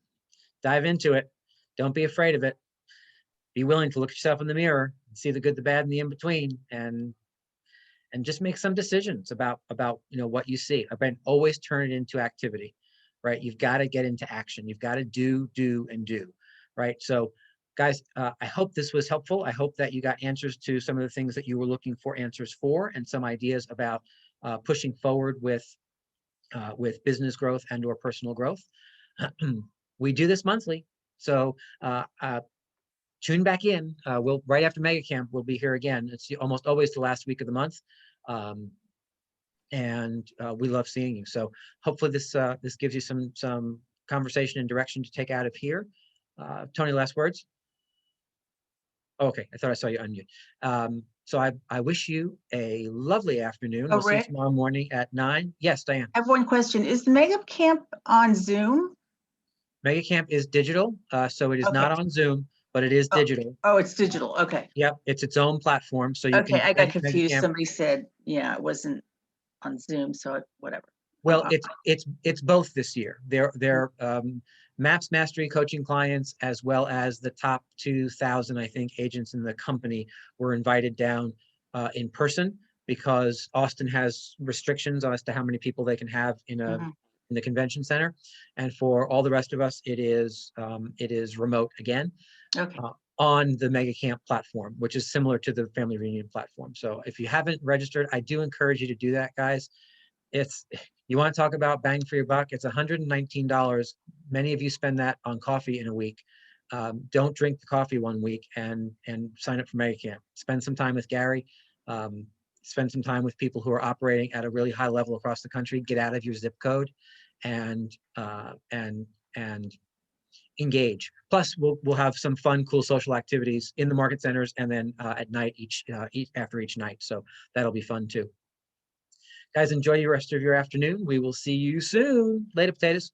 Speaker 2: Dive into it. Don't be afraid of it. Be willing to look yourself in the mirror and see the good, the bad, and the in between, and just make some decisions about what you see. I've always turn it into activity, right? You've got to get into action. You've got to do, and do, right? So guys, I hope this was helpful. I hope that you got answers to some of the things that you were looking for answers for, and some ideas about pushing forward with business growth and or personal growth. We do this monthly. So tune back in. We'll right after Mega Camp, we'll be here again. It's almost always the last week of the month. And we love seeing you. So hopefully this gives you some conversation and direction to take out of here. Tony, last words? Okay, I thought I saw you unmute. So I wish you a lovely afternoon.
Speaker 4: Oh,
Speaker 2: We'll see you
Speaker 4: Rick?
Speaker 2: tomorrow morning at 9. Yes, Diane.
Speaker 4: I have one question. Is the Mega Camp on Zoom?
Speaker 2: Mega Camp is digital, so it is not
Speaker 4: Okay.
Speaker 2: on Zoom, but it is
Speaker 4: Oh,
Speaker 2: digital.
Speaker 4: Oh, it's digital. Okay.
Speaker 2: Yep, it's its own platform, so you can.
Speaker 4: Okay, I got
Speaker 2: attend
Speaker 4: confused.
Speaker 2: MegaCamp.
Speaker 4: Somebody said, yeah, it wasn't on Zoom, so whatever.
Speaker 2: Well,
Speaker 4: Uh,
Speaker 2: it's both this year. They're MAPS Mastery coaching clients, as well as the top 2,000, I think, agents in the company were invited down in person, because Austin has restrictions as to how many people they can have in
Speaker 4: Mhm.
Speaker 2: the convention center. And for all the rest of us, it is remote again
Speaker 4: Okay.
Speaker 2: on the MegaCamp platform, which is similar to the Family Reunion platform. So if you haven't registered, I do encourage you to do that, guys. You want to talk about bang for your buck? It's $119. Many of you spend that on coffee in a week. Don't drink the coffee one week and sign up for MegaCamp. Spend some time with Gary. Spend some time with people who are operating at a really high level across the country. Get out of your zip code, and engage. Plus, we'll have some fun, cool social activities in the market centers, and then at night after each night. So that'll be fun too. Guys, enjoy the rest of your afternoon. We will see you soon. Later, potatoes.